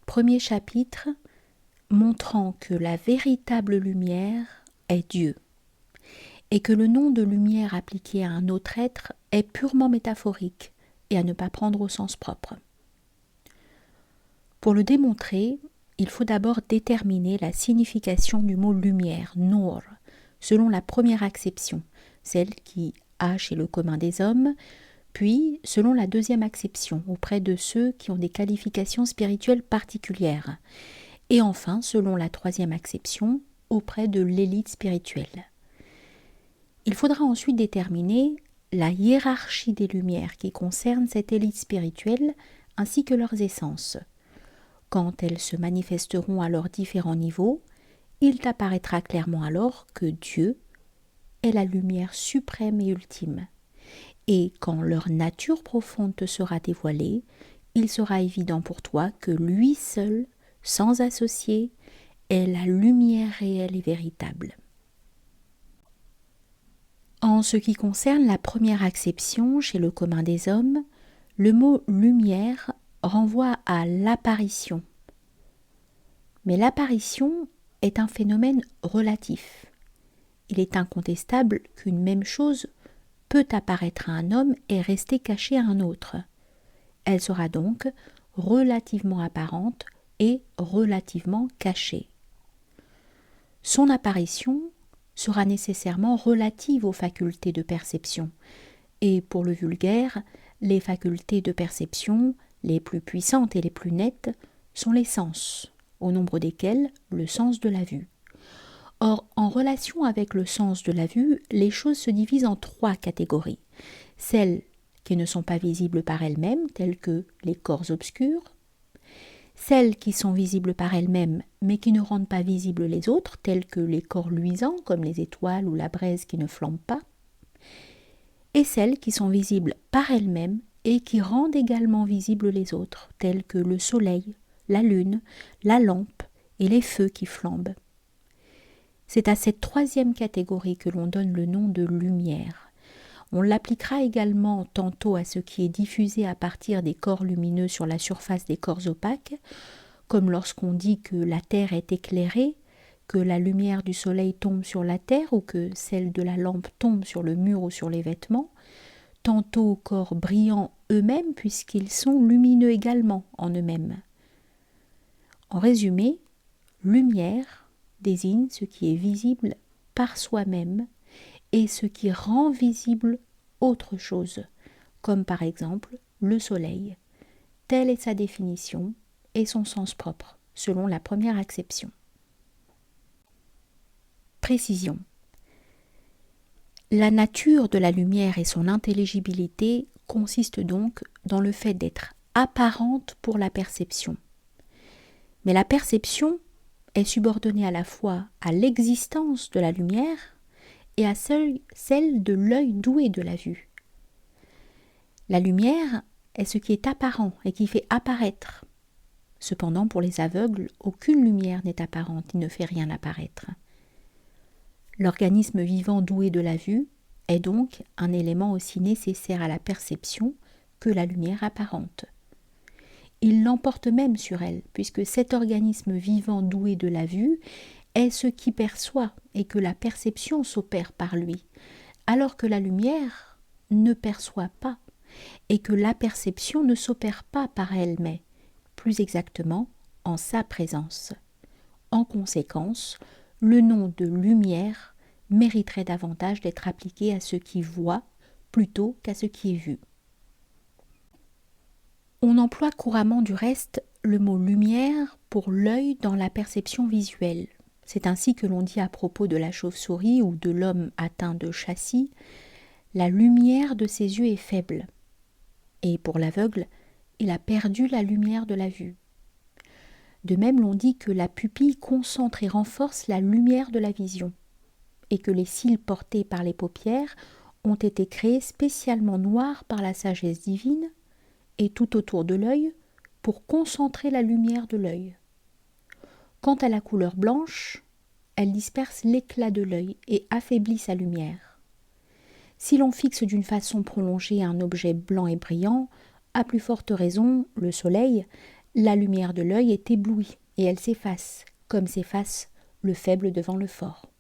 Premier chapitre montrant que la véritable lumière est Dieu et que le nom de lumière appliqué à un autre être est purement métaphorique et à ne pas prendre au sens propre. Pour le démontrer, il faut d'abord déterminer la signification du mot lumière, Nour, selon la première acception, celle qui a chez le commun des hommes, puis selon la deuxième acception, auprès de ceux qui ont des qualifications spirituelles particulières, et enfin selon la troisième acception, auprès de l'élite spirituelle. Il faudra ensuite déterminer la hiérarchie des lumières qui concerne cette élite spirituelle ainsi que leurs essences. Quand elles se manifesteront à leurs différents niveaux, il t'apparaîtra clairement alors que Dieu est la lumière suprême et ultime. Et quand leur nature profonde te sera dévoilée, il sera évident pour toi que lui seul, sans associé, est la lumière réelle et véritable. En ce qui concerne la première acception chez le commun des hommes, le mot lumière renvoie à l'apparition. Mais l'apparition est un phénomène relatif. Il est incontestable qu'une même chose peut apparaître à un homme et rester cachée à un autre. Elle sera donc relativement apparente et relativement cachée. Son apparition sera nécessairement relative aux facultés de perception, et pour le vulgaire, les facultés de perception les plus puissantes et les plus nettes sont les sens, au nombre desquels le sens de la vue. Or, en relation avec le sens de la vue, les choses se divisent en trois catégories. Celles qui ne sont pas visibles par elles-mêmes, telles que les corps obscurs, celles qui sont visibles par elles-mêmes, mais qui ne rendent pas visibles les autres, telles que les corps luisants, comme les étoiles ou la braise qui ne flambe pas, et celles qui sont visibles par elles-mêmes et qui rendent également visibles les autres, telles que le soleil, la lune, la lampe et les feux qui flambent. C'est à cette troisième catégorie que l'on donne le nom de lumière. On l'appliquera également tantôt à ce qui est diffusé à partir des corps lumineux sur la surface des corps opaques, comme lorsqu'on dit que la terre est éclairée, que la lumière du soleil tombe sur la terre ou que celle de la lampe tombe sur le mur ou sur les vêtements, tantôt aux corps brillants eux-mêmes puisqu'ils sont lumineux également en eux-mêmes. En résumé, lumière désigne ce qui est visible par soi-même et ce qui rend visible autre chose, comme par exemple le soleil. Telle est sa définition et son sens propre, selon la première acception. Précision. La nature de la lumière et son intelligibilité consistent donc dans le fait d'être apparente pour la perception. Mais la perception est subordonnée à la fois à l'existence de la lumière et à celle de l'œil doué de la vue. La lumière est ce qui est apparent et qui fait apparaître. Cependant, pour les aveugles, aucune lumière n'est apparente, il ne fait rien apparaître. L'organisme vivant doué de la vue est donc un élément aussi nécessaire à la perception que la lumière apparente. Il l'emporte même sur elle, puisque cet organisme vivant doué de la vue est ce qui perçoit et que la perception s'opère par lui, alors que la lumière ne perçoit pas et que la perception ne s'opère pas par elle, mais plus exactement en sa présence. En conséquence, le nom de lumière mériterait davantage d'être appliqué à ce qui voit plutôt qu'à ce qui est vu. On emploie couramment du reste le mot lumière pour l'œil dans la perception visuelle. C'est ainsi que l'on dit à propos de la chauve-souris ou de l'homme atteint de châssis, la lumière de ses yeux est faible. Et pour l'aveugle, il a perdu la lumière de la vue. De même, l'on dit que la pupille concentre et renforce la lumière de la vision, et que les cils portés par les paupières ont été créés spécialement noirs par la sagesse divine, et tout autour de l'œil, pour concentrer la lumière de l'œil. Quant à la couleur blanche, elle disperse l'éclat de l'œil et affaiblit sa lumière. Si l'on fixe d'une façon prolongée un objet blanc et brillant, à plus forte raison, le soleil, la lumière de l'œil est éblouie et elle s'efface, comme s'efface le faible devant le fort.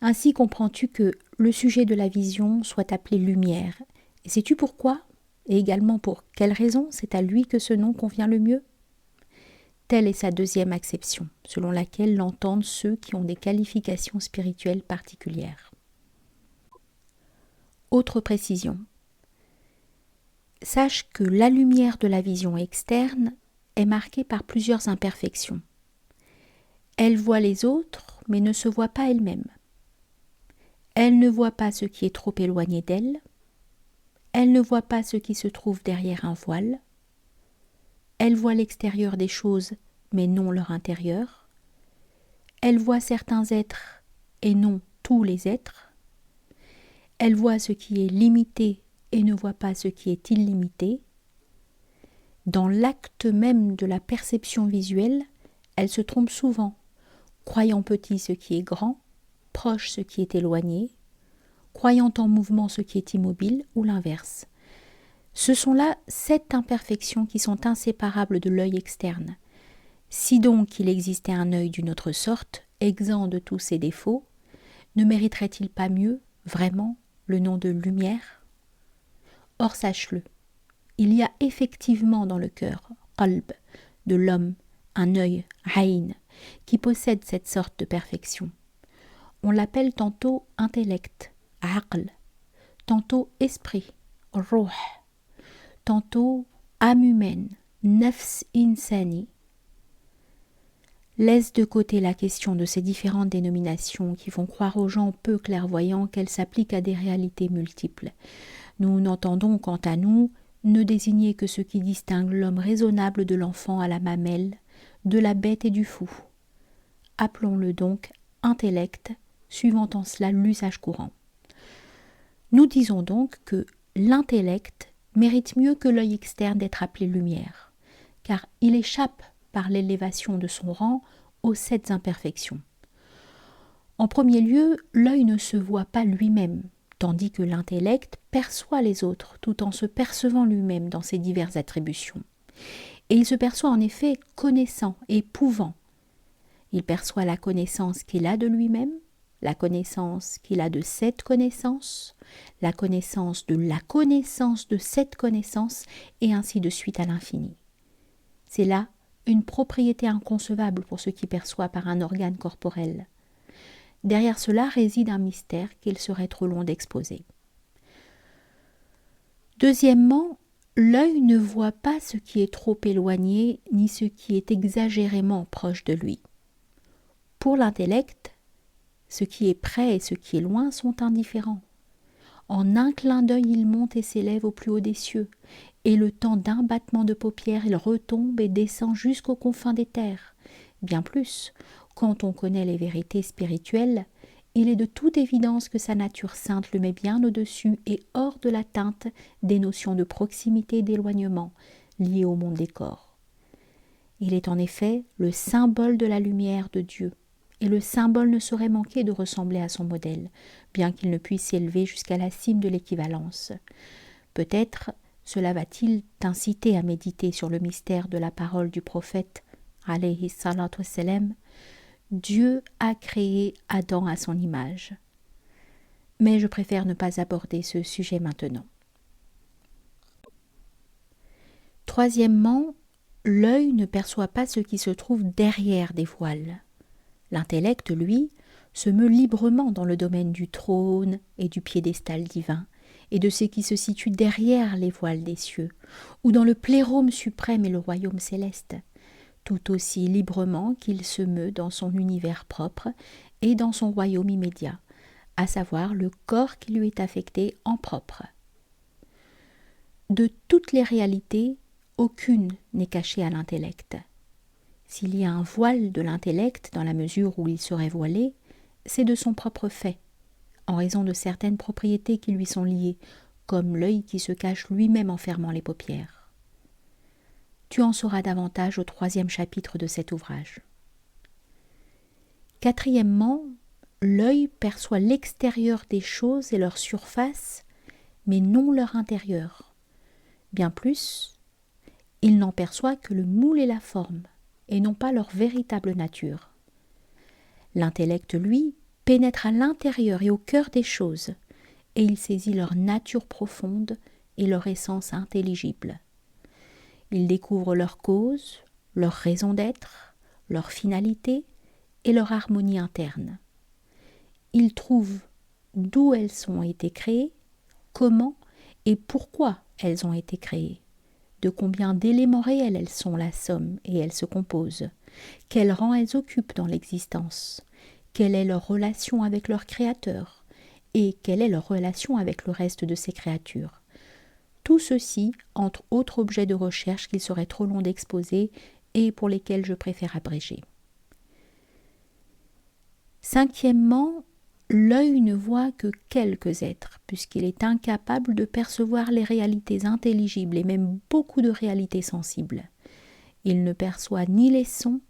Ainsi comprends-tu que le sujet de la vision soit appelé lumière. Et sais-tu pourquoi? Et également pour quelle raison c'est à lui que ce nom convient le mieux? Telle est sa deuxième acception, selon laquelle l'entendent ceux qui ont des qualifications spirituelles particulières. Autre précision. Sache que la lumière de la vision externe est marquée par plusieurs imperfections. Elle voit les autres, mais ne se voit pas elle-même. Elle ne voit pas ce qui est trop éloigné d'elle. Elle ne voit pas ce qui se trouve derrière un voile. Elle voit l'extérieur des choses, mais non leur intérieur. Elle voit certains êtres, et non tous les êtres. Elle voit ce qui est limité et ne voit pas ce qui est illimité. Dans l'acte même de la perception visuelle, elle se trompe souvent, croyant petit ce qui est grand, proche ce qui est éloigné, croyant en mouvement ce qui est immobile, ou l'inverse. Ce sont là 7 imperfections qui sont inséparables de l'œil externe. Si donc il existait un œil d'une autre sorte, exempt de tous ses défauts, ne mériterait-il pas mieux, vraiment, le nom de lumière? Or sache-le, il y a effectivement dans le cœur, qalb, de l'homme, un œil, ayn, qui possède cette sorte de perfection. On l'appelle tantôt intellect, aql, tantôt esprit, ruh, tantôt âme humaine, nafs insani. Laisse de côté la question de ces différentes dénominations qui font croire aux gens peu clairvoyants qu'elles s'appliquent à des réalités multiples. Nous n'entendons quant à nous ne désigner que ce qui distingue l'homme raisonnable de l'enfant à la mamelle, de la bête et du fou. Appelons-le donc intellect, suivant en cela l'usage courant. Nous disons donc que l'intellect mérite mieux que l'œil externe d'être appelé lumière, car il échappe par l'élévation de son rang aux 7 imperfections. En premier lieu, l'œil ne se voit pas lui-même, tandis que l'intellect perçoit les autres tout en se percevant lui-même dans ses diverses attributions. Et il se perçoit en effet connaissant et pouvant. Il perçoit la connaissance qu'il a de lui-même, la connaissance qu'il a de cette connaissance, la connaissance de cette connaissance, et ainsi de suite à l'infini. C'est là une propriété inconcevable pour ce qui perçoit par un organe corporel. Derrière cela réside un mystère qu'il serait trop long d'exposer. Deuxièmement, l'œil ne voit pas ce qui est trop éloigné ni ce qui est exagérément proche de lui. Pour l'intellect, ce qui est près et ce qui est loin sont indifférents. En un clin d'œil, il monte et s'élève au plus haut des cieux, et le temps d'un battement de paupières, il retombe et descend jusqu'aux confins des terres. Bien plus, quand on connaît les vérités spirituelles, il est de toute évidence que sa nature sainte le met bien au-dessus et hors de l'atteinte des notions de proximité et d'éloignement liées au monde des corps. Il est en effet le symbole de la lumière de Dieu, et le symbole ne saurait manquer de ressembler à son modèle, bien qu'il ne puisse s'élever jusqu'à la cime de l'équivalence. Peut-être cela va-t-il t'inciter à méditer sur le mystère de la parole du prophète, alayhi salatu wassalam. Dieu a créé Adam à son image. Mais je préfère ne pas aborder ce sujet maintenant. Troisièmement, l'œil ne perçoit pas ce qui se trouve derrière des voiles. L'intellect, lui, se meut librement dans le domaine du trône et du piédestal divin, et de ce qui se situe derrière les voiles des cieux, ou dans le plérôme suprême et le royaume céleste, tout aussi librement qu'il se meut dans son univers propre et dans son royaume immédiat, à savoir le corps qui lui est affecté en propre. De toutes les réalités, aucune n'est cachée à l'intellect. S'il y a un voile de l'intellect dans la mesure où il serait voilé, c'est de son propre fait, en raison de certaines propriétés qui lui sont liées, comme l'œil qui se cache lui-même en fermant les paupières. Tu en sauras davantage au 3e chapitre de cet ouvrage. Quatrièmement, l'œil perçoit l'extérieur des choses et leur surface, mais non leur intérieur. Bien plus, Il n'en perçoit que le moule et la forme, et non pas leur véritable nature. L'intellect, lui, pénètre à l'intérieur et au cœur des choses, et il saisit leur nature profonde et leur essence intelligible. Il découvre leur cause, leur raison d'être, leur finalité et leur harmonie interne. Il trouve d'où elles ont été créées, comment et pourquoi elles ont été créées, de combien d'éléments réels elles sont la somme et elles se composent, quel rang elles occupent dans l'existence, quelle est leur relation avec leur Créateur et quelle est leur relation avec le reste de ces créatures. Tout ceci entre autres objets de recherche qu'il serait trop long d'exposer et pour lesquels je préfère abréger. Cinquièmement, l'œil ne voit que quelques êtres, puisqu'il est incapable de percevoir les réalités intelligibles et même beaucoup de réalités sensibles. Il ne perçoit ni les sons,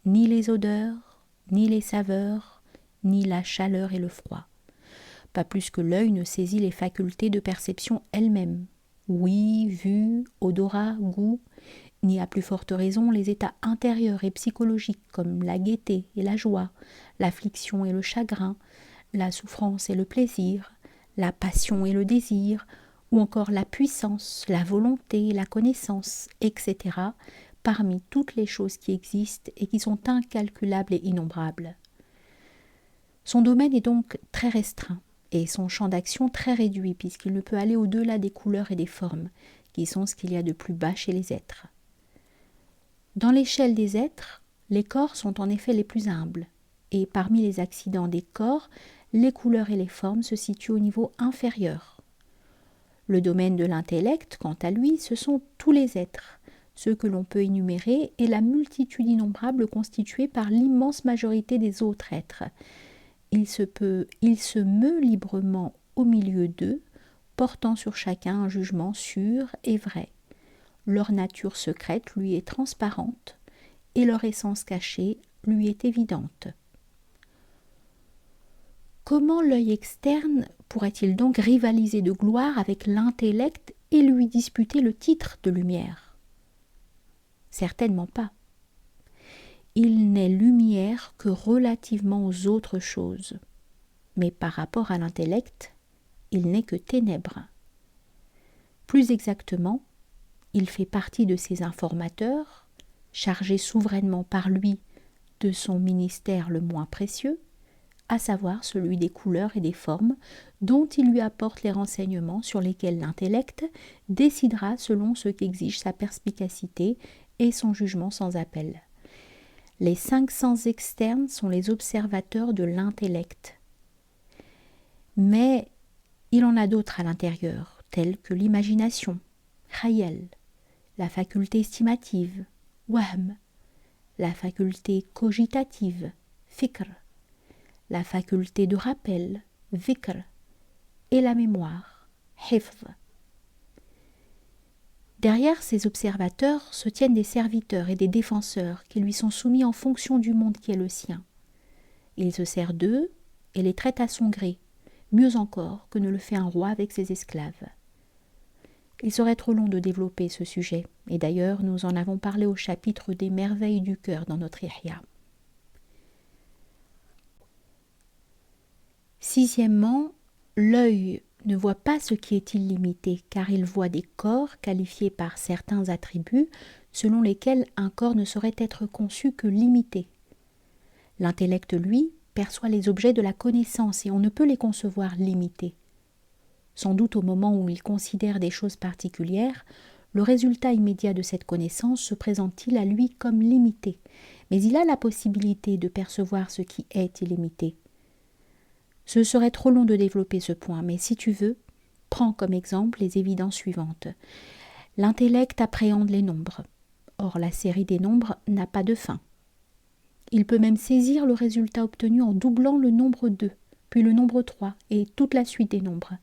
ni les odeurs, ni les saveurs, ni la chaleur et le froid. Pas plus que l'œil ne saisit les facultés de perception elles-mêmes. Oui, vue, odorat, goût, ni à plus forte raison les états intérieurs et psychologiques comme la gaieté et la joie, l'affliction et le chagrin, la souffrance et le plaisir, la passion et le désir, ou encore la puissance, la volonté, la connaissance, etc., parmi toutes les choses qui existent et qui sont incalculables et innombrables. Son domaine est donc très restreint, et son champ d'action très réduit, puisqu'il ne peut aller au-delà des couleurs et des formes, qui sont ce qu'il y a de plus bas chez les êtres. Dans l'échelle des êtres, les corps sont en effet les plus humbles, et parmi les accidents des corps, les couleurs et les formes se situent au niveau inférieur. Le domaine de l'intellect, quant à lui, ce sont tous les êtres, ceux que l'on peut énumérer, et la multitude innombrable constituée par l'immense majorité des autres êtres. Il se meut librement au milieu d'eux, portant sur chacun un jugement sûr et vrai. Leur nature secrète lui est transparente, et leur essence cachée lui est évidente. Comment l'œil externe pourrait-il donc rivaliser de gloire avec l'intellect et lui disputer le titre de lumière? Certainement pas. Il n'est lumière que relativement aux autres choses, mais par rapport à l'intellect, il n'est que ténèbres. Plus exactement, il fait partie de ces informateurs, chargés souverainement par lui de son ministère le moins précieux, à savoir celui des couleurs et des formes, dont il lui apporte les renseignements sur lesquels l'intellect décidera selon ce qu'exige sa perspicacité et son jugement sans appel. Les 5 sens externes sont les observateurs de l'intellect. Mais il en a d'autres à l'intérieur, tels que l'imagination, khayal, la faculté estimative, wahm, la faculté cogitative, fikr, la faculté de rappel, vikr, et la mémoire, hifz. Derrière ces observateurs se tiennent des serviteurs et des défenseurs qui lui sont soumis en fonction du monde qui est le sien. Il se sert d'eux et les traite à son gré, mieux encore que ne le fait un roi avec ses esclaves. Il serait trop long de développer ce sujet, et d'ailleurs nous en avons parlé au chapitre des merveilles du cœur dans notre Ihya. Sixièmement, l'œil ne voit pas ce qui est illimité, car il voit des corps qualifiés par certains attributs selon lesquels un corps ne saurait être conçu que limité. L'intellect, lui, perçoit les objets de la connaissance et on ne peut les concevoir limités. Sans doute au moment où il considère des choses particulières, le résultat immédiat de cette connaissance se présente-t-il à lui comme limité, mais il a la possibilité de percevoir ce qui est illimité. Ce serait trop long de développer ce point, mais si tu veux, prends comme exemple les évidences suivantes. L'intellect appréhende les nombres. Or, la série des nombres n'a pas de fin. Il peut même saisir le résultat obtenu en doublant le nombre 2, puis le nombre 3 et toute la suite des nombres.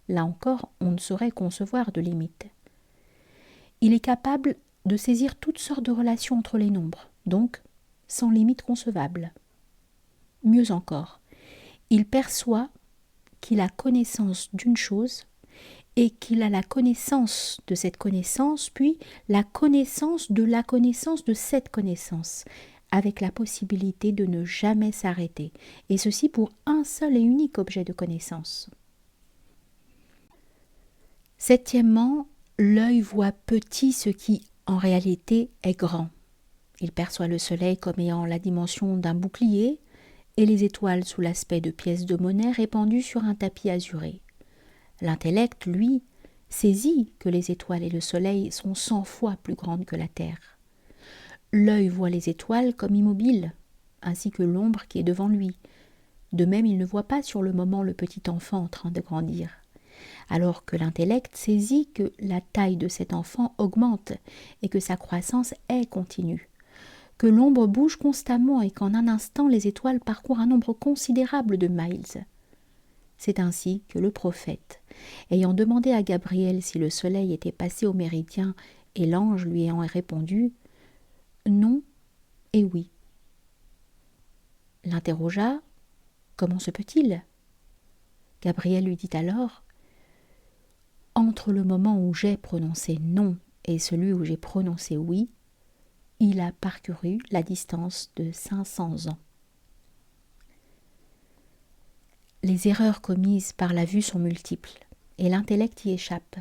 Là encore, on ne saurait concevoir de limite. Il est capable de saisir toutes sortes de relations entre les nombres, donc sans limite concevable. Mieux encore, il perçoit qu'il a connaissance d'une chose et qu'il a la connaissance de cette connaissance, puis la connaissance de cette connaissance, avec la possibilité de ne jamais s'arrêter, et ceci pour un seul et unique objet de connaissance. Septièmement, l'œil voit petit ce qui, en réalité, est grand. Il perçoit le soleil comme ayant la dimension d'un bouclier et les étoiles sous l'aspect de pièces de monnaie répandues sur un tapis azuré. L'intellect, lui, saisit que les étoiles et le soleil sont 100 fois plus grandes que la terre. L'œil voit les étoiles comme immobiles, ainsi que l'ombre qui est devant lui. De même, il ne voit pas sur le moment le petit enfant en train de grandir. Alors que l'intellect saisit que la taille de cet enfant augmente et que sa croissance est continue, que l'ombre bouge constamment et qu'en un instant les étoiles parcourent un nombre considérable de miles. C'est ainsi que le prophète, ayant demandé à Gabriel si le soleil était passé au méridien et l'ange lui ayant répondu « Non et oui », l'interrogea « Comment se peut-il » Gabriel lui dit alors « Entre le moment où j'ai prononcé non et celui où j'ai prononcé oui, il a parcouru la distance de 500 ans. » Les erreurs commises par la vue sont multiples, et l'intellect y échappe.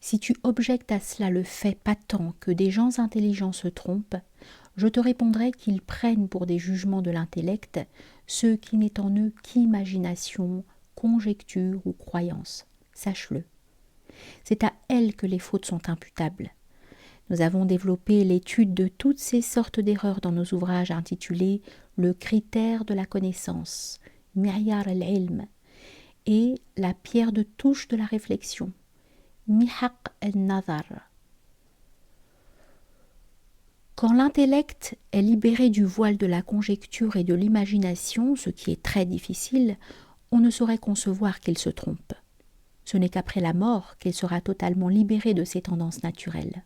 Si tu objectes à cela le fait patent que des gens intelligents se trompent, je te répondrai qu'ils prennent pour des jugements de l'intellect ce qui n'est en eux qu'imagination, conjecture ou croyance. Sache-le. C'est à elles que les fautes sont imputables. Nous avons développé l'étude de toutes ces sortes d'erreurs dans nos ouvrages intitulés « Le critère de la connaissance », Miyar al-Ilm, et la pierre de touche de la réflexion, Mihaq al-Nazar. Quand l'intellect est libéré du voile de la conjecture et de l'imagination, ce qui est très difficile, on ne saurait concevoir qu'il se trompe. Ce n'est qu'après la mort qu'il sera totalement libéré de ses tendances naturelles.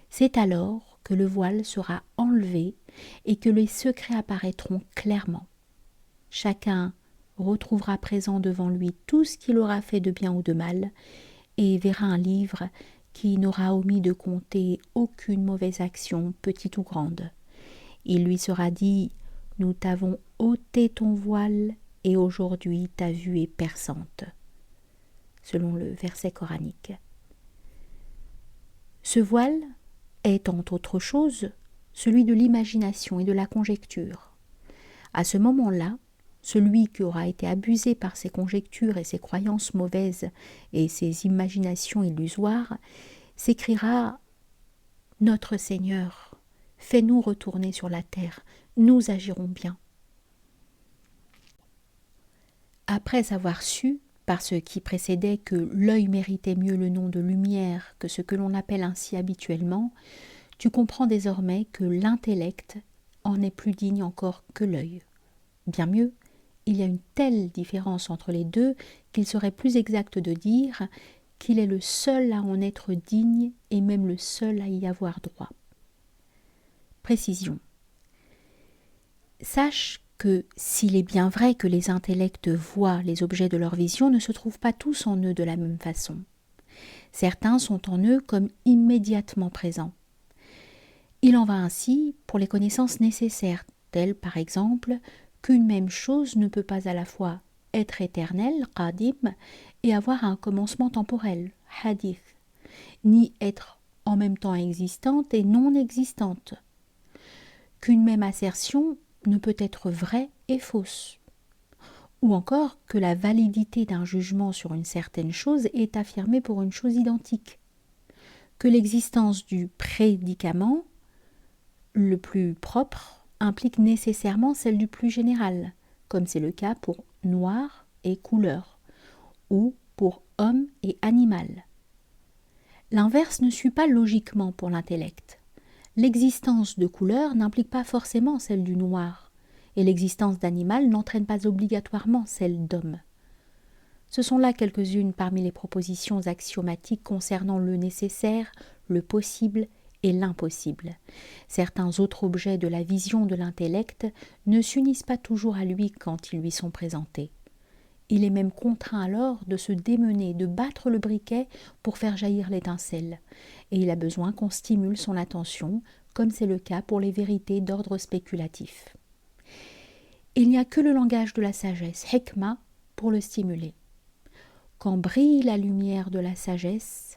C'est alors que le voile sera enlevé et que les secrets apparaîtront clairement. Chacun retrouvera présent devant lui tout ce qu'il aura fait de bien ou de mal et verra un livre qui n'aura omis de compter aucune mauvaise action, petite ou grande. Il lui sera dit « Nous t'avons ôté ton voile et aujourd'hui ta vue est perçante », selon le verset coranique. Ce voile est, entre autres choses, celui de l'imagination et de la conjecture. À ce moment-là, celui qui aura été abusé par ses conjectures et ses croyances mauvaises et ses imaginations illusoires, s'écriera « Notre Seigneur, fais-nous retourner sur la terre, nous agirons bien. » Après avoir su, par ce qui précédait, que l'œil méritait mieux le nom de lumière que ce que l'on appelle ainsi habituellement, tu comprends désormais que l'intellect en est plus digne encore que l'œil. Bien mieux, il y a une telle différence entre les deux qu'il serait plus exact de dire qu'il est le seul à en être digne et même le seul à y avoir droit. Précision. Sache que s'il est bien vrai que les intellects voient les objets de leur vision, ne se trouvent pas tous en eux de la même façon. Certains sont en eux comme immédiatement présents. Il en va ainsi pour les connaissances nécessaires, telles par exemple qu'une même chose ne peut pas à la fois être éternelle, qadim, et avoir un commencement temporel, hadith, ni être en même temps existante et non existante, qu'une même assertion ne peut être vraie et fausse, ou encore que la validité d'un jugement sur une certaine chose est affirmée pour une chose identique, que l'existence du prédicament le plus propre implique nécessairement celle du plus général, comme c'est le cas pour noir et couleur, ou pour homme et animal. L'inverse ne suit pas logiquement pour l'intellect. L'existence de couleur n'implique pas forcément celle du noir, et l'existence d'animal n'entraîne pas obligatoirement celle d'homme. Ce sont là quelques-unes parmi les propositions axiomatiques concernant le nécessaire, le possible et l'impossible. Certains autres objets de la vision de l'intellect ne s'unissent pas toujours à lui quand ils lui sont présentés. Il est même contraint alors de se démener, de battre le briquet pour faire jaillir l'étincelle. Et il a besoin qu'on stimule son attention, comme c'est le cas pour les vérités d'ordre spéculatif. Il n'y a que le langage de la sagesse, hikma, pour le stimuler. Quand brille la lumière de la sagesse,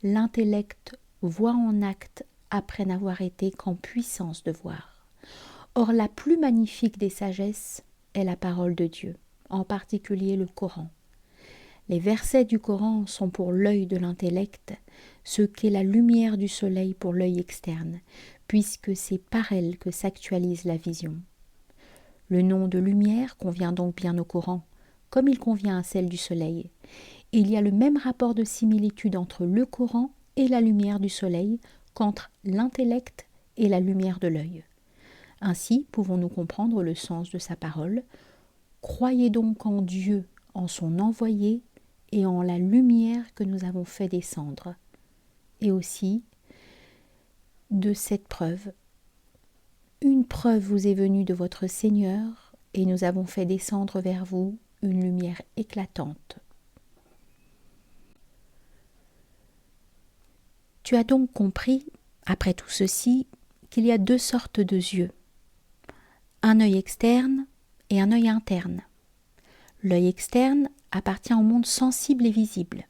l'intellect voit en acte après n'avoir été qu'en puissance de voir. Or la plus magnifique des sagesses est la parole de Dieu, en particulier le Coran. Les versets du Coran sont pour l'œil de l'intellect ce qu'est la lumière du soleil pour l'œil externe, puisque c'est par elle que s'actualise la vision. Le nom de lumière convient donc bien au Coran, comme il convient à celle du soleil. Et il y a le même rapport de similitude entre le Coran et la lumière du soleil qu'entre l'intellect et la lumière de l'œil. Ainsi pouvons-nous comprendre le sens de sa parole. Croyez donc en Dieu, en son envoyé et en la lumière que nous avons fait descendre. Et aussi de cette preuve. Une preuve vous est venue de votre Seigneur, et nous avons fait descendre vers vous une lumière éclatante. Tu as donc compris, après tout ceci, qu'il y a deux sortes de yeux, un œil externe et un œil interne. L'œil externe appartient au monde sensible et visible.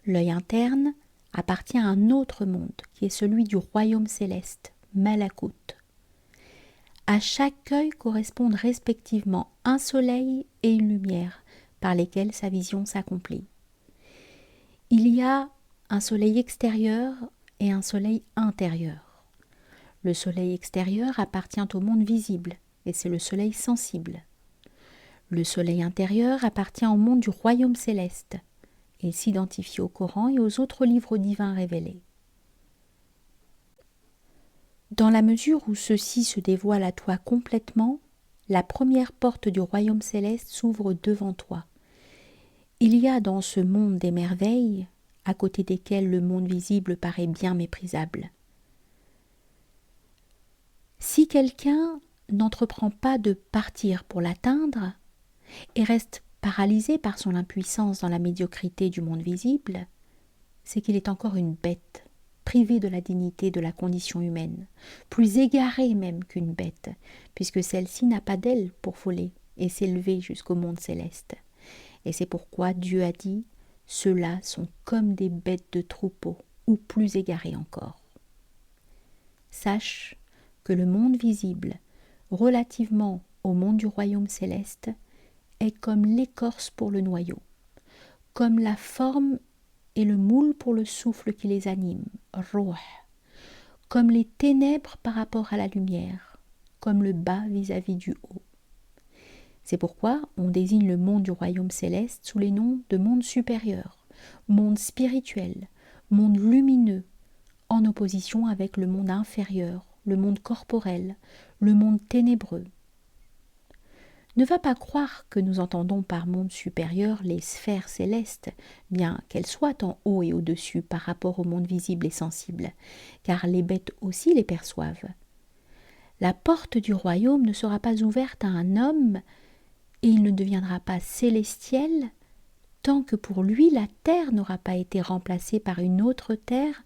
L'œil interne appartient à un autre monde, qui est celui du royaume céleste, Malakut. À chaque œil correspondent respectivement un soleil et une lumière par lesquels sa vision s'accomplit. Il y a un soleil extérieur et un soleil intérieur. Le soleil extérieur appartient au monde visible et c'est le soleil sensible. Le soleil intérieur appartient au monde du royaume céleste et s'identifie au Coran et aux autres livres divins révélés. Dans la mesure où ceci se dévoile à toi complètement, la première porte du royaume céleste s'ouvre devant toi. Il y a dans ce monde des merveilles, à côté desquelles le monde visible paraît bien méprisable. Si quelqu'un n'entreprend pas de partir pour l'atteindre et reste paralysé par son impuissance dans la médiocrité du monde visible, c'est qu'il est encore une bête, privée de la dignité de la condition humaine, plus égarée même qu'une bête, puisque celle-ci n'a pas d'aile pour voler et s'élever jusqu'au monde céleste. Et c'est pourquoi Dieu a dit « Ceux-là sont comme des bêtes de troupeau, ou plus égarés encore. » Sache que le monde visible, relativement au monde du royaume céleste, est comme l'écorce pour le noyau, comme la forme et le moule pour le souffle qui les anime, Ruh, comme les ténèbres par rapport à la lumière, comme le bas vis-à-vis du haut. C'est pourquoi on désigne le monde du royaume céleste sous les noms de monde supérieur, monde spirituel, monde lumineux, en opposition avec le monde inférieur, le monde corporel, le monde ténébreux. Ne va pas croire que nous entendons par monde supérieur les sphères célestes, bien qu'elles soient en haut et au-dessus par rapport au monde visible et sensible, car les bêtes aussi les perçoivent. La porte du royaume ne sera pas ouverte à un homme, et il ne deviendra pas célestiel tant que pour lui la terre n'aura pas été remplacée par une autre terre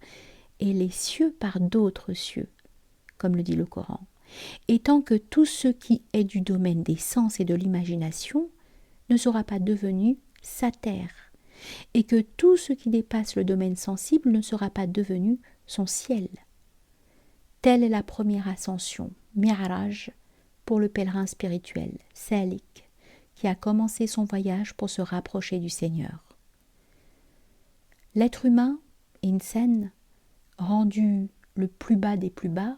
et les cieux par d'autres cieux, comme le dit le Coran. Et tant que tout ce qui est du domaine des sens et de l'imagination ne sera pas devenu sa terre, et que tout ce qui dépasse le domaine sensible ne sera pas devenu son ciel. Telle est la première ascension, Mi'raj, pour le pèlerin spirituel, Salik, qui a commencé son voyage pour se rapprocher du Seigneur. L'être humain, Insan, rendu le plus bas des plus bas,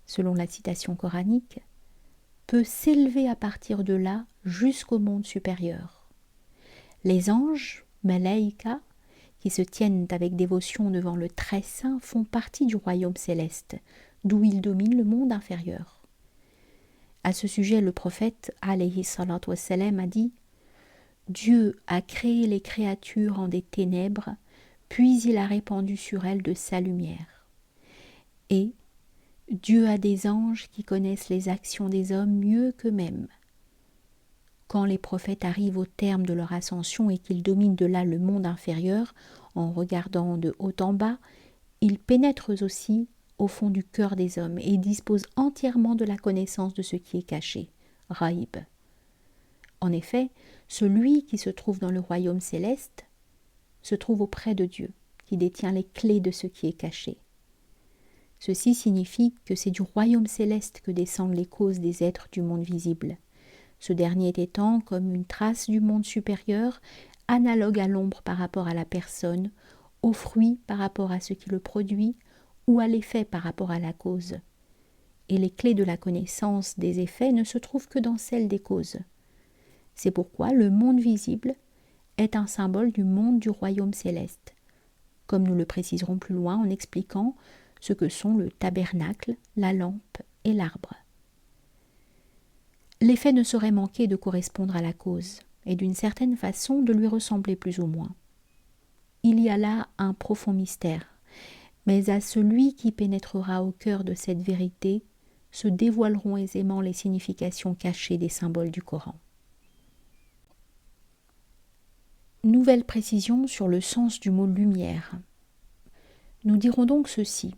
selon la citation coranique, peut s'élever à partir de là jusqu'au monde supérieur. Les anges, Malaïka, qui se tiennent avec dévotion devant le Très Saint, font partie du royaume céleste, d'où ils dominent le monde inférieur. À ce sujet, le prophète, alayhi salatu wassalam, a dit « Dieu a créé les créatures en des ténèbres, puis il a répandu sur elles de sa lumière. Et Dieu a des anges qui connaissent les actions des hommes mieux qu'eux-mêmes. quand les prophètes arrivent au terme de leur ascension et qu'ils dominent de là le monde inférieur, en regardant de haut en bas, ils pénètrent aussi au fond du cœur des hommes et disposent entièrement de la connaissance de ce qui est caché, Raïb. En effet, celui qui se trouve dans le royaume céleste se trouve auprès de Dieu, qui détient les clés de ce qui est caché. Ceci signifie que c'est du royaume céleste que descendent les causes des êtres du monde visible, ce dernier étant comme une trace du monde supérieur, analogue à l'ombre par rapport à la personne, au fruit par rapport à ce qui le produit, ou à l'effet par rapport à la cause. Et les clés de la connaissance des effets ne se trouvent que dans celles des causes. C'est pourquoi le monde visible est un symbole du monde du royaume céleste, comme nous le préciserons plus loin en expliquant ce que sont le tabernacle, la lampe et l'arbre. L'effet ne saurait manquer de correspondre à la cause, et d'une certaine façon de lui ressembler plus ou moins. Il y a là un profond mystère, mais à celui qui pénétrera au cœur de cette vérité se dévoileront aisément les significations cachées des symboles du Coran. Nouvelle précision sur le sens du mot lumière. Nous dirons donc ceci.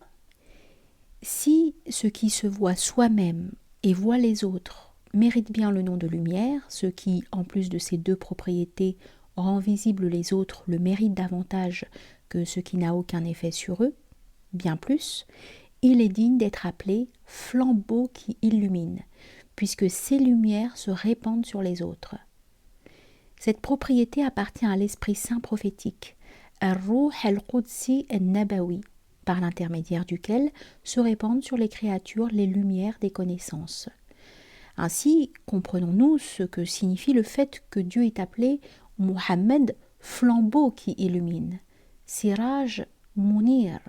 Si ce qui se voit soi-même et voit les autres mérite bien le nom de lumière, ce qui, en plus de ces deux propriétés, rend visible les autres le mérite davantage que ce qui n'a aucun effet sur eux, bien plus, il est digne d'être appelé flambeau qui illumine, puisque ces lumières se répandent sur les autres. Cette propriété appartient à l'Esprit Saint prophétique, Ar-Ruh al-Qudsi al-Nabawi, par l'intermédiaire duquel se répandent sur les créatures les lumières des connaissances. Ainsi, comprenons-nous ce que signifie le fait que Dieu est appelé Muhammad, flambeau qui illumine, Siraj Munir.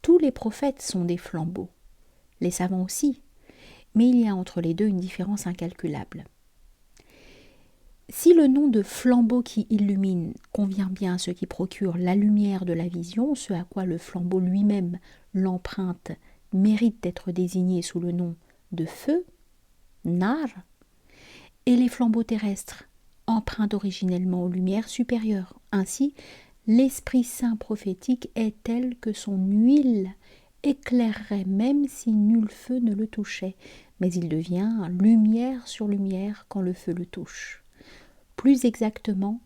Tous les prophètes sont des flambeaux, les savants aussi, mais il y a entre les deux une différence incalculable. Si le nom de flambeau qui illumine convient bien à ce qui procure la lumière de la vision, ce à quoi le flambeau lui-même l'emprunte mérite d'être désigné sous le nom de feu, nar, et les flambeaux terrestres empruntent originellement aux lumières supérieures. Ainsi, l'Esprit Saint prophétique est tel que son huile éclairerait même si nul feu ne le touchait, mais il devient lumière sur lumière quand le feu le touche. Plus exactement,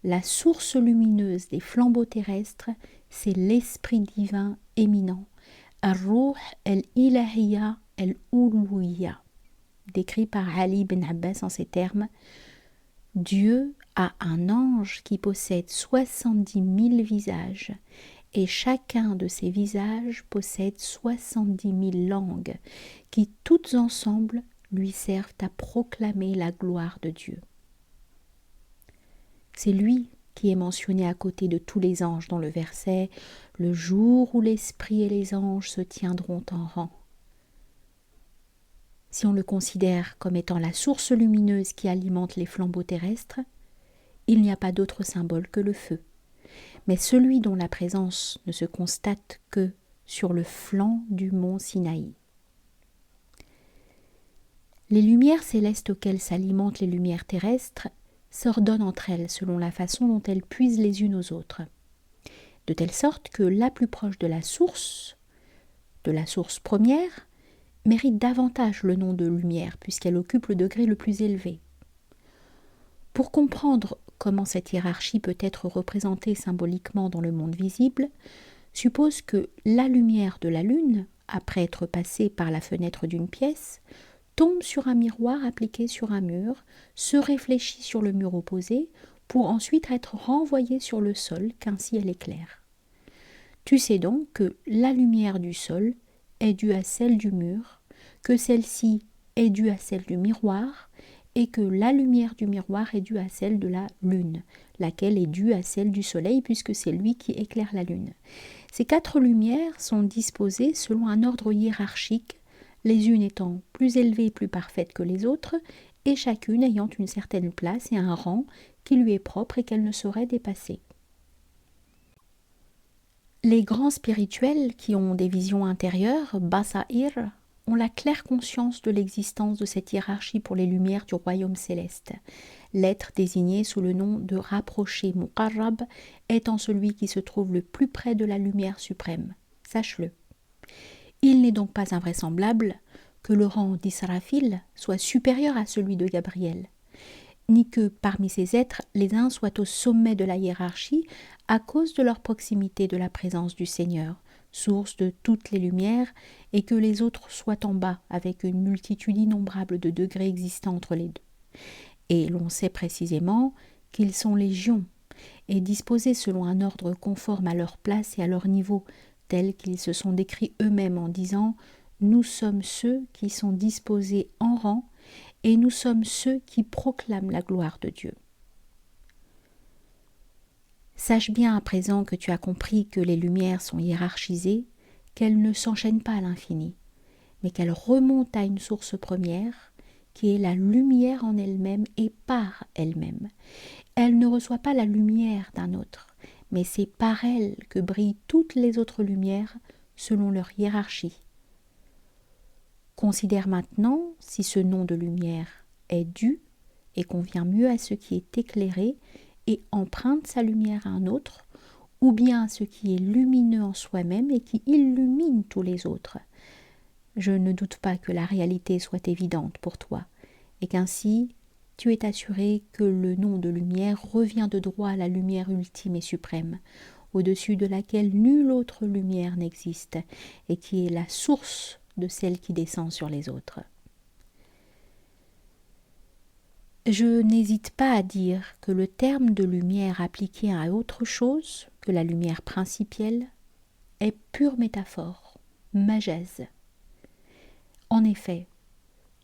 la source lumineuse des flambeaux terrestres, c'est l'Esprit divin éminent, Ar-Ruh al-Ilahiyya al-Uluwiyya, décrit par Ali ibn Abbas en ces termes. Dieu a un ange qui possède 70 000 visages, et chacun de ces visages possède 70 000 langues, qui toutes ensemble lui servent à proclamer la gloire de Dieu. C'est lui qui est mentionné à côté de tous les anges dans le verset « Le jour où l'esprit et les anges se tiendront en rang ». Si on le considère comme étant la source lumineuse qui alimente les flambeaux terrestres, il n'y a pas d'autre symbole que le feu. Mais celui dont la présence ne se constate que sur le flanc du mont Sinaï. Les lumières célestes auxquelles s'alimentent les lumières terrestres s'ordonnent entre elles selon la façon dont elles puisent les unes aux autres, de telle sorte que la plus proche de la source première, mérite davantage le nom de lumière puisqu'elle occupe le degré le plus élevé. Pour comprendre comment cette hiérarchie peut être représentée symboliquement dans le monde visible, suppose que la lumière de la lune, après être passée par la fenêtre d'une pièce, tombe sur un miroir appliqué sur un mur, se réfléchit sur le mur opposé, pour ensuite être renvoyée sur le sol, qu'ainsi elle éclaire. Tu sais donc que la lumière du sol est due à celle du mur, que celle-ci est due à celle du miroir, et que la lumière du miroir est due à celle de la lune, laquelle est due à celle du soleil, puisque c'est lui qui éclaire la lune. Ces 4 lumières sont disposées selon un ordre hiérarchique, les unes étant plus élevées et plus parfaites que les autres, et chacune ayant une certaine place et un rang qui lui est propre et qu'elle ne saurait dépasser. Les grands spirituels qui ont des visions intérieures, Basaïr, ont la claire conscience de l'existence de cette hiérarchie pour les lumières du royaume céleste. L'être désigné sous le nom de rapproché Muqarrab étant celui qui se trouve le plus près de la lumière suprême. Sache-le. Il n'est donc pas invraisemblable que le rang d'Israfil soit supérieur à celui de Gabriel, ni que parmi ces êtres, les uns soient au sommet de la hiérarchie à cause de leur proximité de la présence du Seigneur, source de toutes les lumières, et que les autres soient en bas, avec une multitude innombrable de degrés existants entre les deux. Et l'on sait précisément qu'ils sont légions, et disposés selon un ordre conforme à leur place et à leur niveau, tels qu'ils se sont décrits eux-mêmes en disant « Nous sommes ceux qui sont disposés en rang, et nous sommes ceux qui proclament la gloire de Dieu. » Sache bien à présent que tu as compris que les lumières sont hiérarchisées, qu'elles ne s'enchaînent pas à l'infini, mais qu'elles remontent à une source première, qui est la lumière en elle-même et par elle-même. Elle ne reçoit pas la lumière d'un autre, mais c'est par elle que brillent toutes les autres lumières selon leur hiérarchie. Considère maintenant si ce nom de lumière est dû et convient mieux à ce qui est éclairé et emprunte sa lumière à un autre, ou bien à ce qui est lumineux en soi-même et qui illumine tous les autres. Je ne doute pas que la réalité soit évidente pour toi, et qu'ainsi tu es assuré que le nom de lumière revient de droit à la lumière ultime et suprême, au-dessus de laquelle nulle autre lumière n'existe, et qui est la source de celle qui descend sur les autres. Je n'hésite pas à dire que le terme de lumière appliqué à autre chose que la lumière principielle est pure métaphore, majaz. En effet,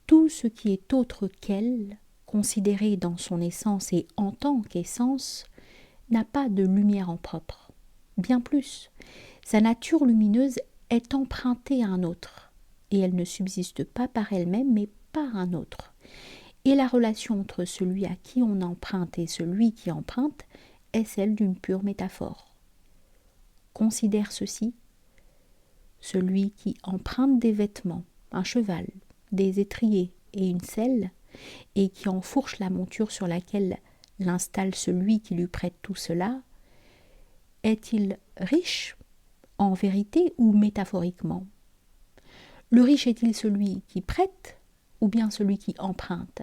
tout ce qui est autre qu'elle, considéré dans son essence et en tant qu'essence, n'a pas de lumière en propre. Bien plus, sa nature lumineuse est empruntée à un autre, et elle ne subsiste pas par elle-même, mais par un autre. Et la relation entre celui à qui on emprunte et celui qui emprunte est celle d'une pure métaphore. Considère ceci: celui qui emprunte des vêtements, un cheval, des étriers et une selle, et qui enfourche la monture sur laquelle l'installe celui qui lui prête tout cela, est-il riche en vérité ou métaphoriquement? Le riche est-il celui qui prête ou bien celui qui emprunte?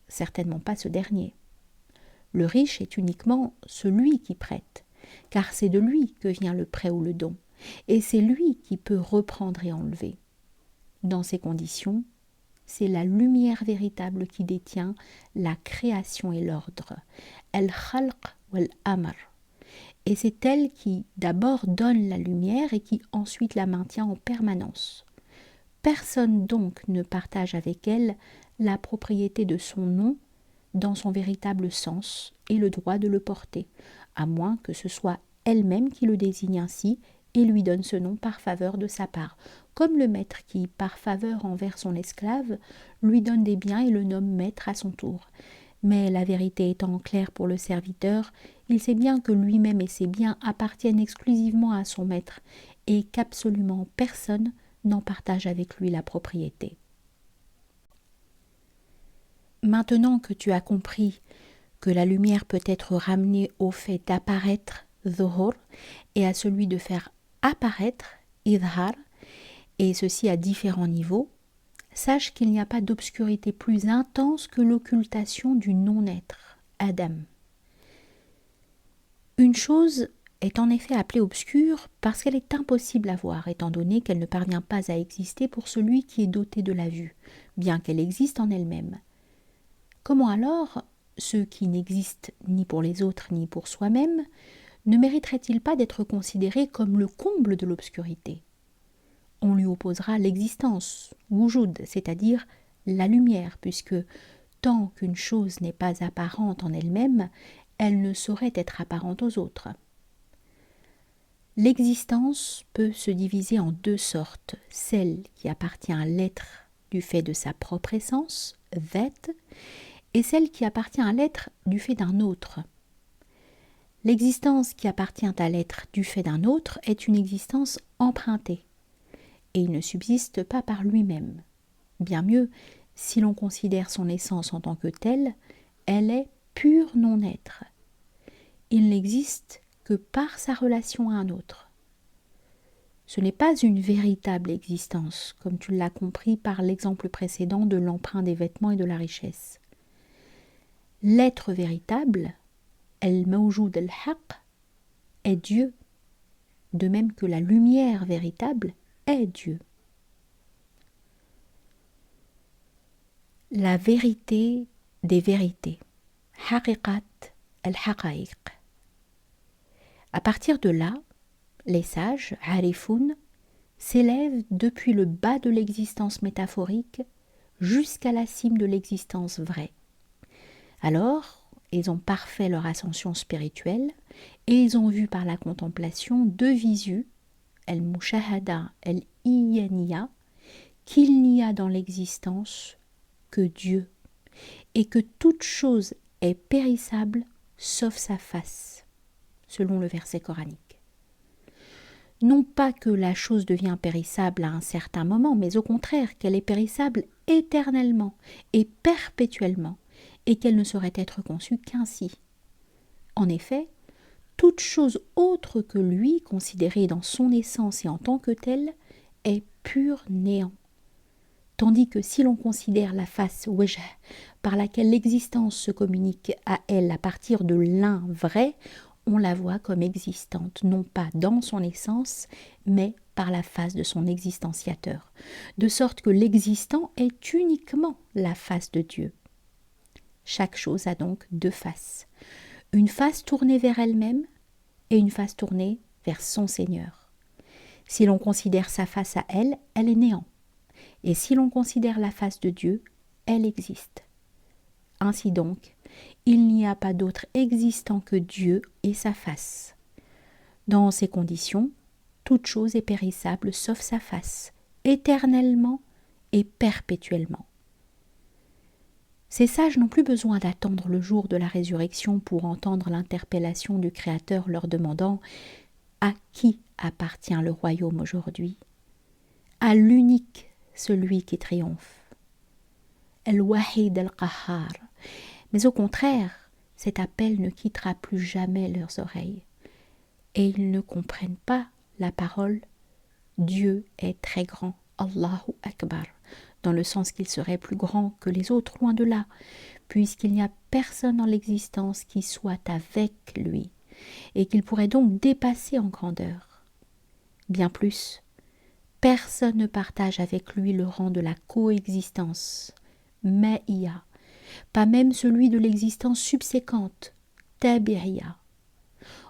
Certainement pas ce dernier. Le riche est uniquement celui qui prête, car c'est de lui que vient le prêt ou le don, et c'est lui qui peut reprendre et enlever. Dans ces conditions, c'est la lumière véritable qui détient la création et l'ordre, al-khalq wal-amr, et c'est elle qui d'abord donne la lumière et qui ensuite la maintient en permanence. Personne donc ne partage avec elle la propriété de son nom dans son véritable sens et le droit de le porter, à moins que ce soit elle-même qui le désigne ainsi et lui donne ce nom par faveur de sa part, comme le maître qui, par faveur envers son esclave, lui donne des biens et le nomme maître à son tour. Mais la vérité étant claire pour le serviteur, il sait bien que lui-même et ses biens appartiennent exclusivement à son maître et qu'absolument personne n'en partage avec lui la propriété. Maintenant que tu as compris que la lumière peut être ramenée au fait d'apparaître, dhuhur, et à celui de faire apparaître, idhar, et ceci à différents niveaux, sache qu'il n'y a pas d'obscurité plus intense que l'occultation du non-être, Adam. Une chose est en effet appelée obscure parce qu'elle est impossible à voir, étant donné qu'elle ne parvient pas à exister pour celui qui est doté de la vue, bien qu'elle existe en elle-même. Comment alors, ce qui n'existe ni pour les autres ni pour soi-même, ne mériterait-il pas d'être considéré comme le comble de l'obscurité? On lui opposera l'existence, wujud, c'est-à-dire la lumière, puisque tant qu'une chose n'est pas apparente en elle-même, elle ne saurait être apparente aux autres. L'existence peut se diviser en deux sortes, celle qui appartient à l'être du fait de sa propre essence, dhat, et celle qui appartient à l'être du fait d'un autre. L'existence qui appartient à l'être du fait d'un autre est une existence empruntée, et il ne subsiste pas par lui-même. Bien mieux, si l'on considère son essence en tant que telle, elle est pur non-être. Il n'existe que par sa relation à un autre. Ce n'est pas une véritable existence, comme tu l'as compris par l'exemple précédent de l'emprunt des vêtements et de la richesse. L'être véritable, el-mawjoud al-haq, est Dieu, de même que la lumière véritable est Dieu. La vérité des vérités, haqiqat al-haqa'iq. À partir de là, les sages, harifoun, s'élèvent depuis le bas de l'existence métaphorique jusqu'à la cime de l'existence vraie. Alors, ils ont parfait leur ascension spirituelle et ils ont vu par la contemplation deux visus, el-mushahada, el-iyaniya, qu'il n'y a dans l'existence que Dieu et que toute chose est périssable sauf sa face, selon le verset coranique. Non pas que la chose devient périssable à un certain moment, mais au contraire qu'elle est périssable éternellement et perpétuellement, et qu'elle ne saurait être conçue qu'ainsi. En effet, toute chose autre que lui, considérée dans son essence et en tant que telle, est pur néant. Tandis que si l'on considère la face wajh par laquelle l'existence se communique à elle à partir de l'un vrai, on la voit comme existante, non pas dans son essence, mais par la face de son existenciateur, de sorte que l'existant est uniquement la face de Dieu. Chaque chose a donc deux faces, une face tournée vers elle-même et une face tournée vers son Seigneur. Si l'on considère sa face à elle, elle est néant, et si l'on considère la face de Dieu, elle existe. Ainsi donc, il n'y a pas d'autre existant que Dieu et sa face. Dans ces conditions, toute chose est périssable sauf sa face, éternellement et perpétuellement. Ces sages n'ont plus besoin d'attendre le jour de la résurrection pour entendre l'interpellation du Créateur leur demandant « À qui appartient le royaume aujourd'hui ?» À l'unique, celui qui triomphe. El-Wahid el-Qahhar. Mais au contraire, cet appel ne quittera plus jamais leurs oreilles. Et ils ne comprennent pas la parole « Dieu est très grand, Allahu Akbar », dans le sens qu'il serait plus grand que les autres, loin de là, puisqu'il n'y a personne dans l'existence qui soit avec lui, et qu'il pourrait donc dépasser en grandeur. Bien plus, personne ne partage avec lui le rang de la coexistence, ma'iya, pas même celui de l'existence subséquente, tabi'iya.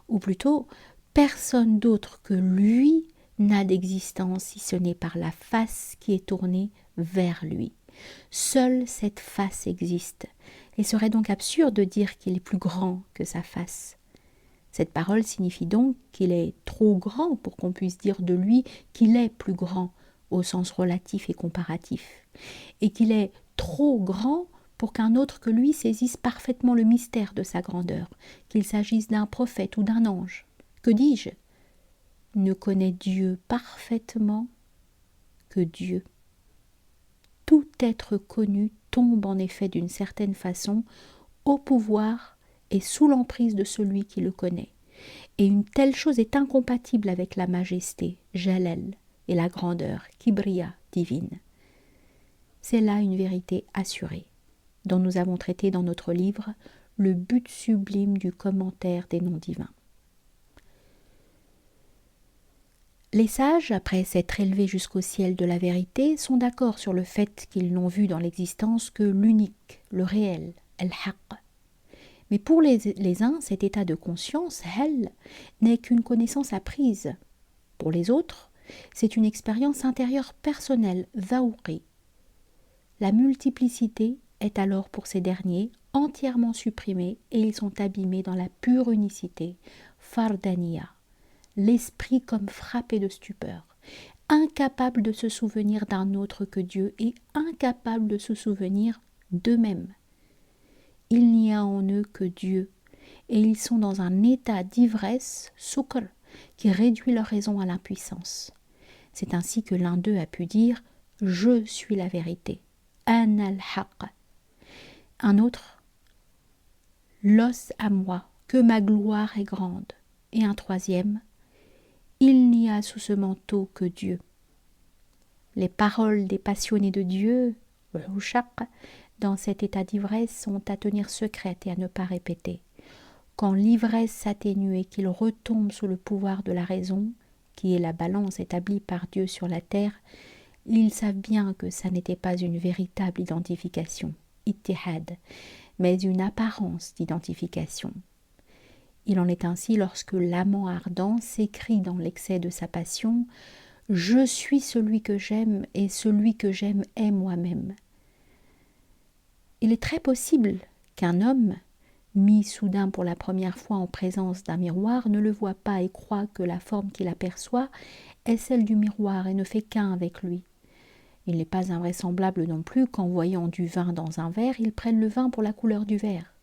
Ou plutôt, personne d'autre que lui n'a d'existence si ce n'est par la face qui est tournée vers lui. Seule cette face existe, et serait donc absurde de dire qu'il est plus grand que sa face. Cette parole signifie donc qu'il est trop grand pour qu'on puisse dire de lui qu'il est plus grand au sens relatif et comparatif, et qu'il est trop grand pour qu'un autre que lui saisisse parfaitement le mystère de sa grandeur, qu'il s'agisse d'un prophète ou d'un ange. Que dis-je ? Ne connaît Dieu parfaitement que Dieu. Tout être connu tombe en effet d'une certaine façon au pouvoir et sous l'emprise de celui qui le connaît. Et une telle chose est incompatible avec la majesté, Jalal, et la grandeur, Kibriya, divine. C'est là une vérité assurée, dont nous avons traité dans notre livre le but sublime du commentaire des noms divins. Les sages, après s'être élevés jusqu'au ciel de la vérité, sont d'accord sur le fait qu'ils n'ont vu dans l'existence que l'unique, le réel, el-haq. Mais pour les uns, cet état de conscience, hel, n'est qu'une connaissance apprise. Pour les autres, c'est une expérience intérieure personnelle, dhaouqi. La multiplicité est alors pour ces derniers entièrement supprimée et ils sont abîmés dans la pure unicité, fardaniya. L'esprit comme frappé de stupeur, incapable de se souvenir d'un autre que Dieu et incapable de se souvenir d'eux-mêmes. Il n'y a en eux que Dieu, et ils sont dans un état d'ivresse, sukr, qui réduit leur raison à l'impuissance. C'est ainsi que l'un d'eux a pu dire « Je suis la vérité ». Ana al-haq. Un autre « L'os à moi, que ma gloire est grande ». Et un troisième « Il n'y a sous ce manteau que Dieu ». Les paroles des passionnés de Dieu, dans cet état d'ivresse, sont à tenir secrètes et à ne pas répéter. Quand l'ivresse s'atténue et qu'il retombe sous le pouvoir de la raison, qui est la balance établie par Dieu sur la terre, ils savent bien que ça n'était pas une véritable identification, ittihad, mais une apparence d'identification. Il en est ainsi lorsque l'amant ardent s'écrie dans l'excès de sa passion « Je suis celui que j'aime et celui que j'aime est moi-même ». Il est très possible qu'un homme, mis soudain pour la première fois en présence d'un miroir, ne le voit pas et croit que la forme qu'il aperçoit est celle du miroir et ne fait qu'un avec lui. Il n'est pas invraisemblable non plus qu'en voyant du vin dans un verre, il prenne le vin pour la couleur du verre.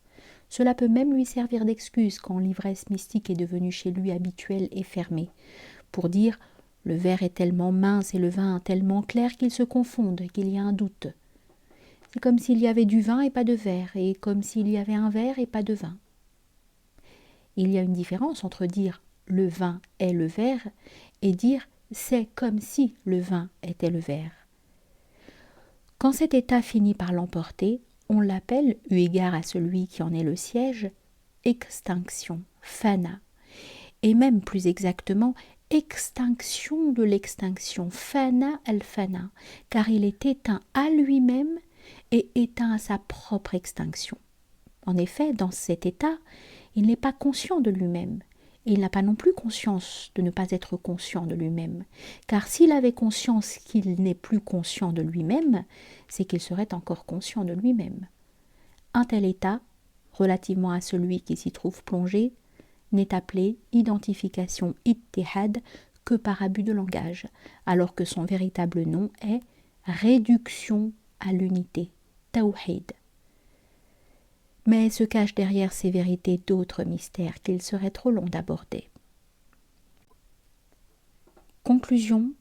Cela peut même lui servir d'excuse quand l'ivresse mystique est devenue chez lui habituelle et fermée, pour dire « le verre est tellement mince et le vin tellement clair qu'ils se confondent, qu'il y a un doute ». C'est comme s'il y avait du vin et pas de verre, et comme s'il y avait un verre et pas de vin. Il y a une différence entre dire « le vin est le verre » et dire « c'est comme si le vin était le verre ». Quand cet état finit par l'emporter, on l'appelle, eu égard à celui qui en est le siège, extinction, fana, et même plus exactement, extinction de l'extinction, fana al-fana, car il est éteint à lui-même et éteint à sa propre extinction. En effet, dans cet état, il n'est pas conscient de lui-même, et il n'a pas non plus conscience de ne pas être conscient de lui-même, car s'il avait conscience qu'il n'est plus conscient de lui-même, c'est qu'il serait encore conscient de lui-même. Un tel état, relativement à celui qui s'y trouve plongé, n'est appelé identification ittihad que par abus de langage, alors que son véritable nom est réduction à l'unité, tawhid. Mais se cachent derrière ces vérités d'autres mystères qu'il serait trop long d'aborder. Conclusion.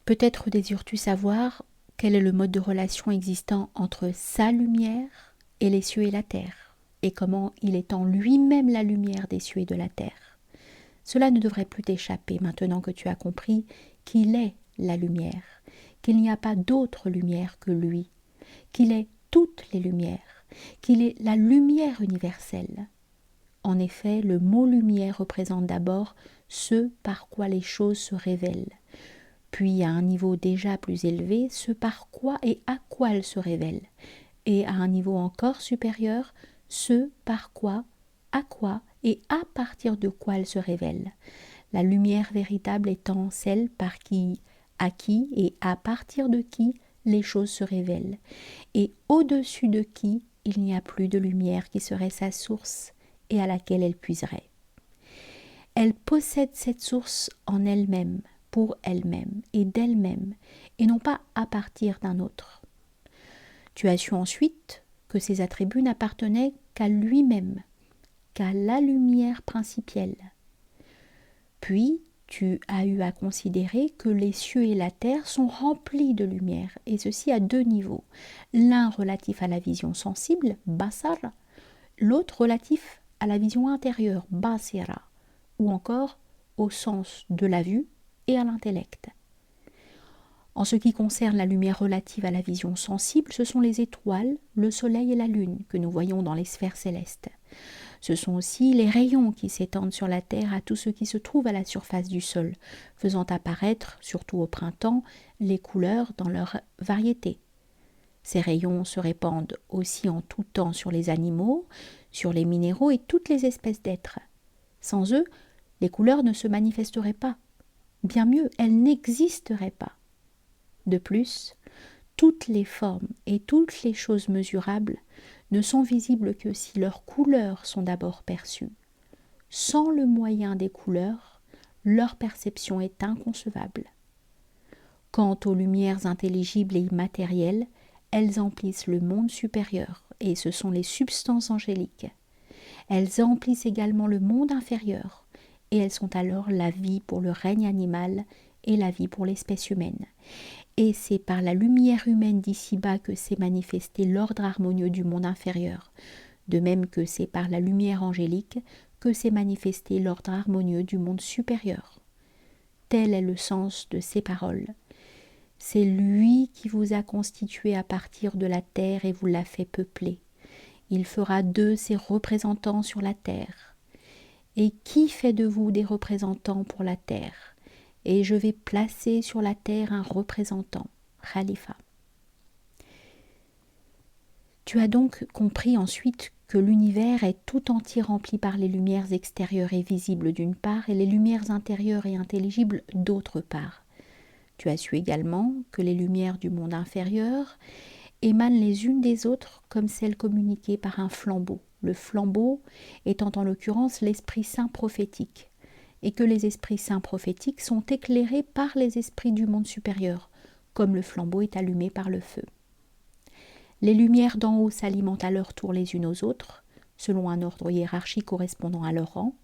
Peut-être désires-tu savoir quel est le mode de relation existant entre sa lumière et les cieux et la terre, et comment il est en lui-même la lumière des cieux et de la terre. Cela ne devrait plus t'échapper maintenant que tu as compris qu'il est la lumière, qu'il n'y a pas d'autre lumière que lui, qu'il est toutes les lumières, qu'il est la lumière universelle. En effet, le mot lumière représente d'abord ce par quoi les choses se révèlent, puis à un niveau déjà plus élevé, ce par quoi et à quoi elles se révèlent, et à un niveau encore supérieur, ce par quoi, à quoi et à partir de quoi elles se révèlent. La lumière véritable étant celle par qui, à qui et à partir de qui les choses se révèlent, et au-dessus de qui il n'y a plus de lumière qui serait sa source et à laquelle elle puiserait. Elle possède cette source en elle-même, pour elle-même et d'elle-même, et non pas à partir d'un autre. Tu as su ensuite que ces attributs n'appartenaient qu'à lui-même, qu'à la lumière principielle. Puis, tu as eu à considérer que les cieux et la terre sont remplis de lumière, et ceci à deux niveaux. L'un relatif à la vision sensible, basar, l'autre relatif à la vision intérieure, basira, ou encore au sens de la vue et à l'intellect. En ce qui concerne la lumière relative à la vision sensible, ce sont les étoiles, le soleil et la lune que nous voyons dans les sphères célestes. Ce sont aussi les rayons qui s'étendent sur la terre à tout ce qui se trouve à la surface du sol, faisant apparaître, surtout au printemps, les couleurs dans leur variété. Ces rayons se répandent aussi en tout temps sur les animaux, sur les minéraux et toutes les espèces d'êtres. Sans eux, les couleurs ne se manifesteraient pas. Bien mieux, elles n'existeraient pas. De plus, toutes les formes et toutes les choses mesurables ne sont visibles que si leurs couleurs sont d'abord perçues. Sans le moyen des couleurs, leur perception est inconcevable. Quant aux lumières intelligibles et immatérielles, elles emplissent le monde supérieur, et ce sont les substances angéliques. Elles emplissent également le monde inférieur, et elles sont alors la vie pour le règne animal et la vie pour l'espèce humaine. Et c'est par la lumière humaine d'ici-bas que s'est manifesté l'ordre harmonieux du monde inférieur, de même que c'est par la lumière angélique que s'est manifesté l'ordre harmonieux du monde supérieur. Tel est le sens de ces paroles. C'est lui qui vous a constitué à partir de la terre et vous l'a fait peupler. Il fera d'eux ses représentants sur la terre. Et qui fait de vous des représentants pour la terre? Et je vais placer sur la terre un représentant, Khalifa. Tu as donc compris ensuite que l'univers est tout entier rempli par les lumières extérieures et visibles d'une part et les lumières intérieures et intelligibles d'autre part. Tu as su également que les lumières du monde inférieur émanent les unes des autres comme celles communiquées par un flambeau, le flambeau étant en l'occurrence l'Esprit Saint prophétique, et que les esprits saints prophétiques sont éclairés par les esprits du monde supérieur, comme le flambeau est allumé par le feu. Les lumières d'en haut s'alimentent à leur tour les unes aux autres, selon un ordre hiérarchique correspondant à leur rang.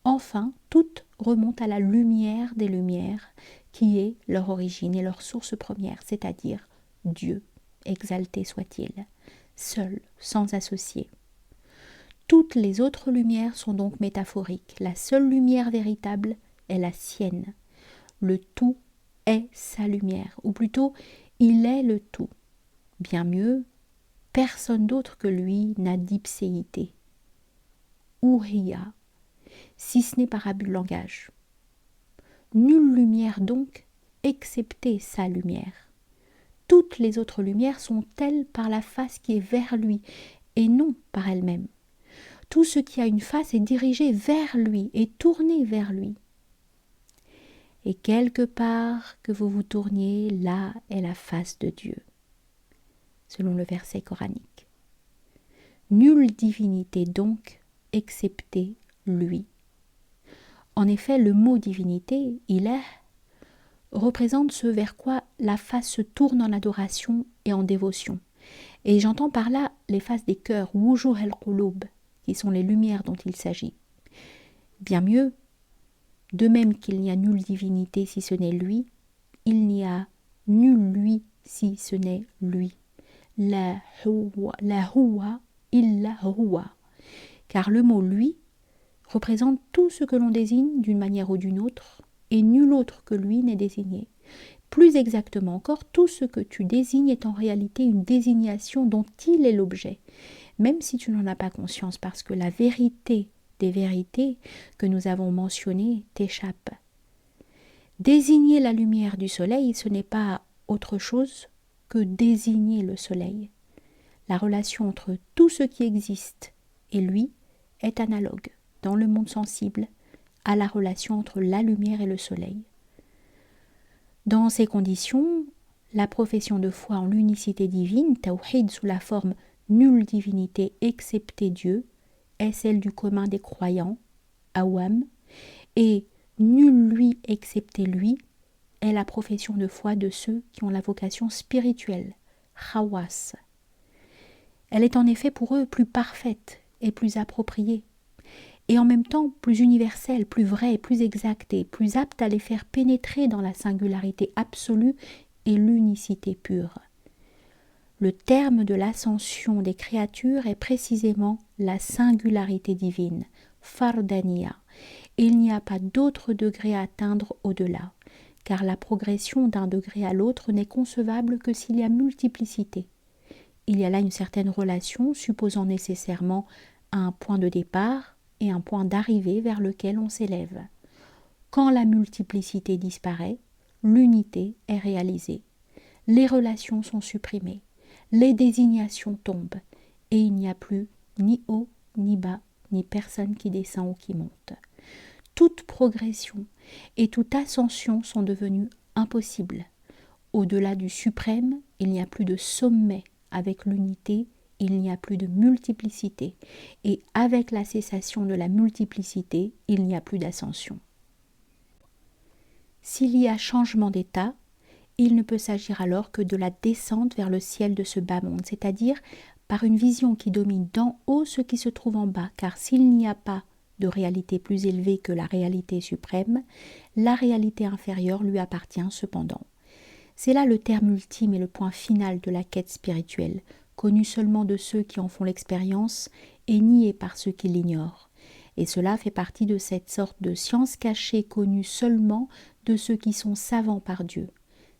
Enfin, toutes remontent à la lumière des lumières, qui est leur origine et leur source première, c'est-à-dire Dieu, exalté soit-il, seul, sans associé. Toutes les autres lumières sont donc métaphoriques. La seule lumière véritable est la sienne. Le tout est sa lumière, ou plutôt, il est le tout. Bien mieux, personne d'autre que lui n'a d'ipséité, ouhiya, si ce n'est par abus de langage. Nulle lumière donc, excepté sa lumière. Toutes les autres lumières sont telles par la face qui est vers lui, et non par elle-même. Tout ce qui a une face est dirigé vers lui et tourné vers lui. Et quelque part que vous vous tourniez, là est la face de Dieu, selon le verset coranique. Nulle divinité donc, excepté lui. En effet, le mot divinité, ilah, représente ce vers quoi la face se tourne en adoration et en dévotion. Et j'entends par là les faces des cœurs, wujuh al-qulub, qui sont les lumières dont il s'agit. Bien mieux, de même qu'il n'y a nulle divinité si ce n'est lui, il n'y a nul lui si ce n'est lui. La huwa illa huwa. Car le mot lui représente tout ce que l'on désigne d'une manière ou d'une autre, et nul autre que lui n'est désigné. Plus exactement encore, tout ce que tu désignes est en réalité une désignation dont il est l'objet, même si tu n'en as pas conscience, parce que la vérité des vérités que nous avons mentionnées t'échappe. Désigner la lumière du soleil, ce n'est pas autre chose que désigner le soleil. La relation entre tout ce qui existe et lui est analogue, dans le monde sensible, à la relation entre la lumière et le soleil. Dans ces conditions, la profession de foi en l'unicité divine, tawhid sous la forme nulle divinité excepté Dieu, est celle du commun des croyants, awam, et nul lui excepté lui est la profession de foi de ceux qui ont la vocation spirituelle, khawas. Elle est en effet pour eux plus parfaite et plus appropriée, et en même temps plus universelle, plus vraie, plus exacte et plus apte à les faire pénétrer dans la singularité absolue et l'unicité pure. Le terme de l'ascension des créatures est précisément la singularité divine, fardaniya, et il n'y a pas d'autre degré à atteindre au-delà, car la progression d'un degré à l'autre n'est concevable que s'il y a multiplicité. Il y a là une certaine relation supposant nécessairement un point de départ et un point d'arrivée vers lequel on s'élève. Quand la multiplicité disparaît, l'unité est réalisée. Les relations sont supprimées. Les désignations tombent, et il n'y a plus ni haut, ni bas, ni personne qui descend ou qui monte. Toute progression et toute ascension sont devenues impossibles. Au-delà du suprême, il n'y a plus de sommet. Avec l'unité, il n'y a plus de multiplicité. Et avec la cessation de la multiplicité, il n'y a plus d'ascension. S'il y a changement d'état, il ne peut s'agir alors que de la descente vers le ciel de ce bas monde, c'est-à-dire par une vision qui domine d'en haut ce qui se trouve en bas, car s'il n'y a pas de réalité plus élevée que la réalité suprême, la réalité inférieure lui appartient cependant. C'est là le terme ultime et le point final de la quête spirituelle, connu seulement de ceux qui en font l'expérience et nié par ceux qui l'ignorent. Et cela fait partie de cette sorte de science cachée connue seulement de ceux qui sont savants par Dieu.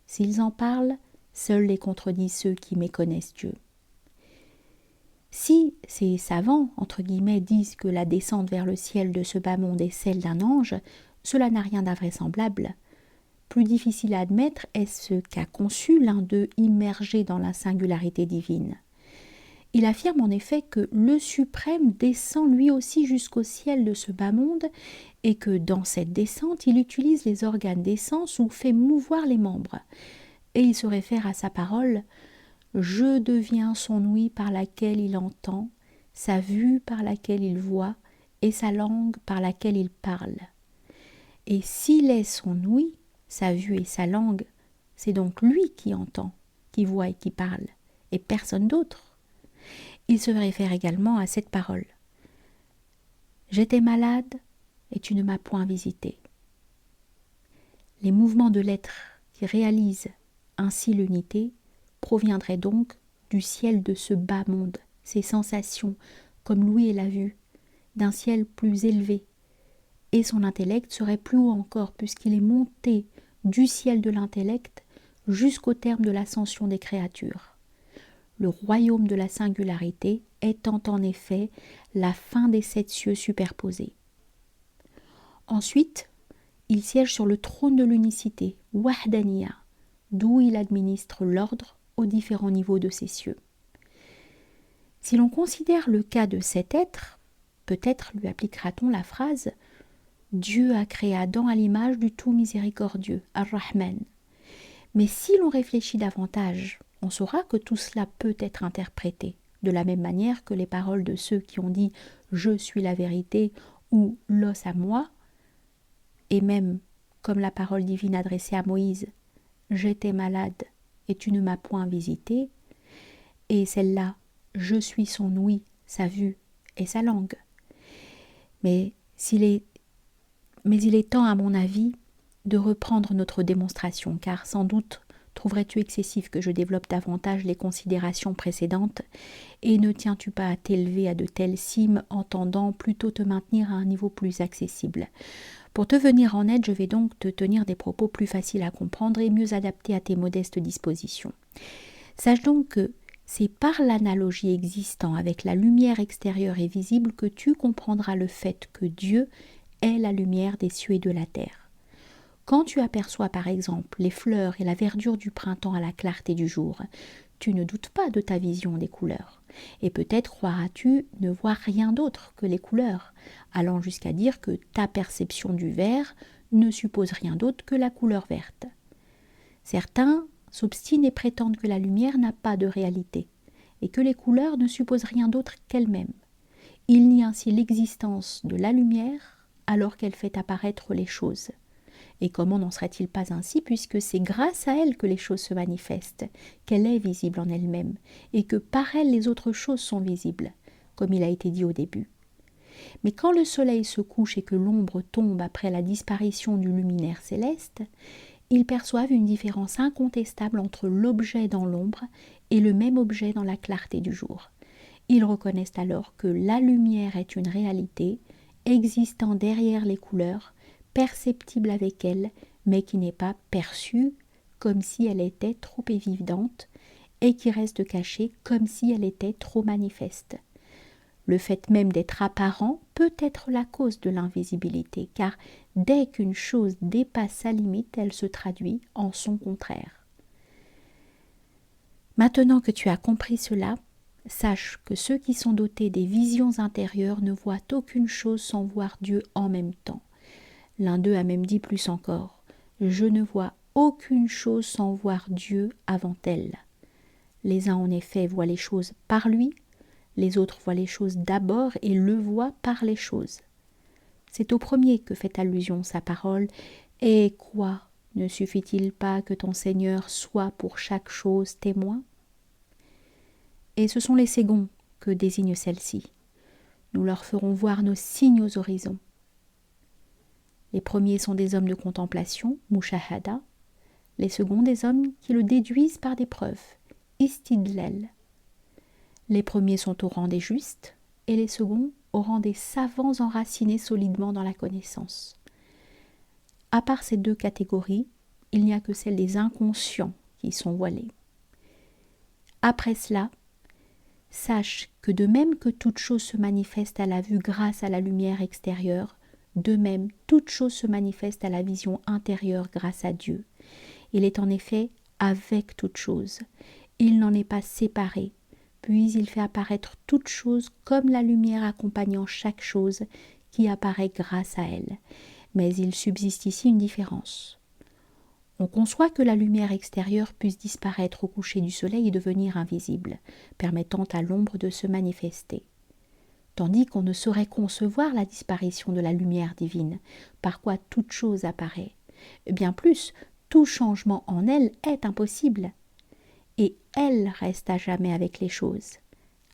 S'ils en parlent, seuls les contredisent ceux qui méconnaissent Dieu. Si ces savants, entre guillemets, disent que la descente vers le ciel de ce bas monde est celle d'un ange, cela n'a rien d'invraisemblable. Plus difficile à admettre est ce qu'a conçu l'un d'eux immergé dans la singularité divine. Il affirme en effet que le suprême descend lui aussi jusqu'au ciel de ce bas monde et que dans cette descente, il utilise les organes des sens ou fait mouvoir les membres. Et il se réfère à sa parole « Je deviens son ouïe par laquelle il entend, sa vue par laquelle il voit et sa langue par laquelle il parle. » Et s'il est son ouïe, sa vue et sa langue, c'est donc lui qui entend, qui voit et qui parle, et personne d'autre. Il se réfère également à cette parole. « J'étais malade et tu ne m'as point visité. » Les mouvements de l'être qui réalisent ainsi l'unité proviendraient donc du ciel de ce bas monde, ces sensations, comme l'ouïe et la vue, d'un ciel plus élevé, et son intellect serait plus haut encore puisqu'il est monté du ciel de l'intellect jusqu'au terme de l'ascension des créatures. Le royaume de la singularité étant en effet la fin des 7 cieux superposés. Ensuite, il siège sur le trône de l'unicité, Wahdaniya, d'où il administre l'ordre aux différents niveaux de ces cieux. Si l'on considère le cas de cet être, peut-être lui appliquera-t-on la phrase « Dieu a créé Adam à l'image du tout miséricordieux, Ar-Rahman ». Mais si l'on réfléchit davantage, on saura que tout cela peut être interprété, de la même manière que les paroles de ceux qui ont dit « Je suis la vérité » ou « L'os à moi », et même comme la parole divine adressée à Moïse « J'étais malade et tu ne m'as point visité », et celle-là « Je suis son ouïe, sa vue et sa langue ». Mais il est temps, à mon avis, de reprendre notre démonstration, car sans doute trouverais-tu excessif que je développe davantage les considérations précédentes, et ne tiens-tu pas à t'élever à de telles cimes en tendant plutôt te maintenir à un niveau plus accessible. Pour te venir en aide, je vais donc te tenir des propos plus faciles à comprendre et mieux adaptés à tes modestes dispositions. Sache donc que c'est par l'analogie existant avec la lumière extérieure et visible que tu comprendras le fait que Dieu est la lumière des cieux et de la terre. Quand tu aperçois par exemple les fleurs et la verdure du printemps à la clarté du jour, tu ne doutes pas de ta vision des couleurs. Et peut-être croiras-tu ne voir rien d'autre que les couleurs, allant jusqu'à dire que ta perception du vert ne suppose rien d'autre que la couleur verte. Certains s'obstinent et prétendent que la lumière n'a pas de réalité, et que les couleurs ne supposent rien d'autre qu'elles-mêmes. Ils nient ainsi l'existence de la lumière alors qu'elle fait apparaître les choses. Et comment n'en serait-il pas ainsi, puisque c'est grâce à elle que les choses se manifestent, qu'elle est visible en elle-même, et que par elle les autres choses sont visibles, comme il a été dit au début. Mais quand le soleil se couche et que l'ombre tombe après la disparition du luminaire céleste, ils perçoivent une différence incontestable entre l'objet dans l'ombre et le même objet dans la clarté du jour. Ils reconnaissent alors que la lumière est une réalité, existant derrière les couleurs, perceptible avec elle, mais qui n'est pas perçue comme si elle était trop évidente et qui reste cachée comme si elle était trop manifeste. Le fait même d'être apparent peut être la cause de l'invisibilité, car dès qu'une chose dépasse sa limite, elle se traduit en son contraire. Maintenant que tu as compris cela, sache que ceux qui sont dotés des visions intérieures ne voient aucune chose sans voir Dieu en même temps. L'un d'eux a même dit plus encore « Je ne vois aucune chose sans voir Dieu avant elle ». Les uns en effet voient les choses par lui, les autres voient les choses d'abord et le voient par les choses. C'est au premier que fait allusion sa parole « Et quoi, ne suffit-il pas que ton Seigneur soit pour chaque chose témoin ?» Et ce sont les seconds que désigne celle-ci. nous leur ferons voir nos signes aux horizons. Les premiers sont des hommes de contemplation, mushahada, les seconds des hommes qui le déduisent par des preuves, istidlal. Les premiers sont au rang des justes et les seconds au rang des savants enracinés solidement dans la connaissance. À part ces deux catégories, il n'y a que celle des inconscients qui sont voilés. Après cela, sache que de même que toute chose se manifeste à la vue grâce à la lumière extérieure, de même toute chose se manifeste à la vision intérieure grâce à Dieu. Il est en effet avec toute chose. Il n'en est pas séparé. Puis il fait apparaître toute chose comme la lumière accompagnant chaque chose qui apparaît grâce à elle. Mais il subsiste ici une différence. On conçoit que la lumière extérieure puisse disparaître au coucher du soleil et devenir invisible, permettant à l'ombre de se manifester. Tandis qu'on ne saurait concevoir la disparition de la lumière divine, par quoi toute chose apparaît. Bien plus, tout changement en elle est impossible. Et elle reste à jamais avec les choses.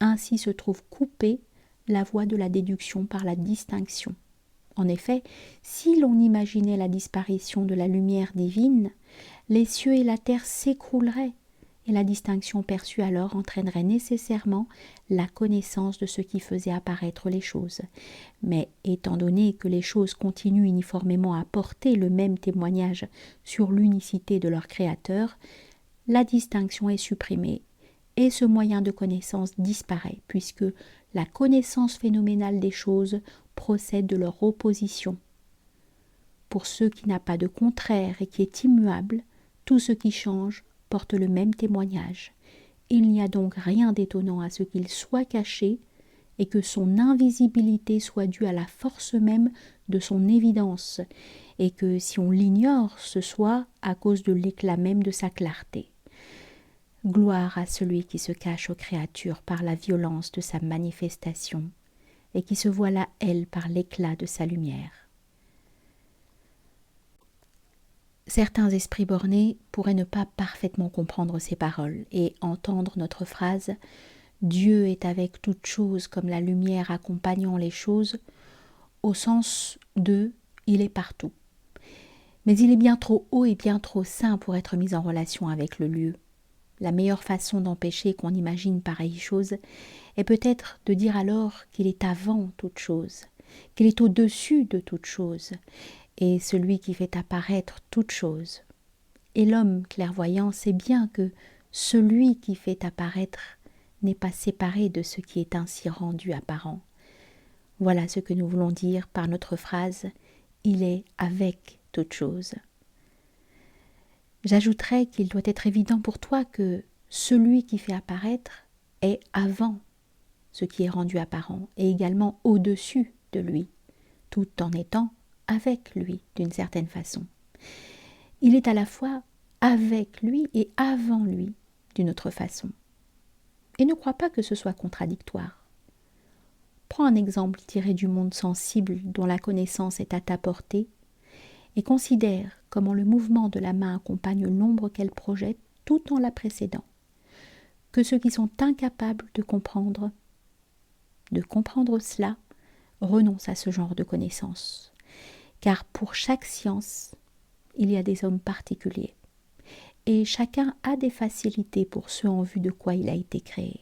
Ainsi se trouve coupée la voie de la déduction par la distinction. En effet, si l'on imaginait la disparition de la lumière divine, les cieux et la terre s'écrouleraient, et la distinction perçue alors entraînerait nécessairement la connaissance de ce qui faisait apparaître les choses. Mais étant donné que les choses continuent uniformément à porter le même témoignage sur l'unicité de leur Créateur, la distinction est supprimée et ce moyen de connaissance disparaît, puisque la connaissance phénoménale des choses procède de leur opposition. Pour ce qui n'a pas de contraire et qui est immuable, tout ce qui change porte le même témoignage. Il n'y a donc rien d'étonnant à ce qu'il soit caché et que son invisibilité soit due à la force même de son évidence, et que si on l'ignore, ce soit à cause de l'éclat même de sa clarté. Gloire à celui qui se cache aux créatures par la violence de sa manifestation et qui se voile à elle par l'éclat de sa lumière. Certains esprits bornés pourraient ne pas parfaitement comprendre ces paroles et entendre notre phrase « Dieu est avec toute chose comme la lumière accompagnant les choses » au sens de « il est partout ». Mais il est bien trop haut et bien trop saint pour être mis en relation avec le lieu. La meilleure façon d'empêcher qu'on imagine pareille chose est peut-être de dire alors qu'il est avant toute chose, qu'il est au-dessus de toute chose, et celui qui fait apparaître toute chose. Et l'homme clairvoyant sait bien que celui qui fait apparaître n'est pas séparé de ce qui est ainsi rendu apparent. Voilà ce que nous voulons dire par notre phrase « il est avec toute chose ». J'ajouterais qu'il doit être évident pour toi que celui qui fait apparaître est avant ce qui est rendu apparent et également au-dessus de lui, tout en étant avec lui d'une certaine façon. Il est à la fois avec lui et avant lui d'une autre façon. Et ne crois pas que ce soit contradictoire. Prends un exemple tiré du monde sensible dont la connaissance est à ta portée et considère comment le mouvement de la main accompagne l'ombre qu'elle projette tout en la précédant, que ceux qui sont incapables de comprendre cela renoncent à ce genre de connaissance, car pour chaque science, il y a des hommes particuliers, et chacun a des facilités pour ce en vue de quoi il a été créé.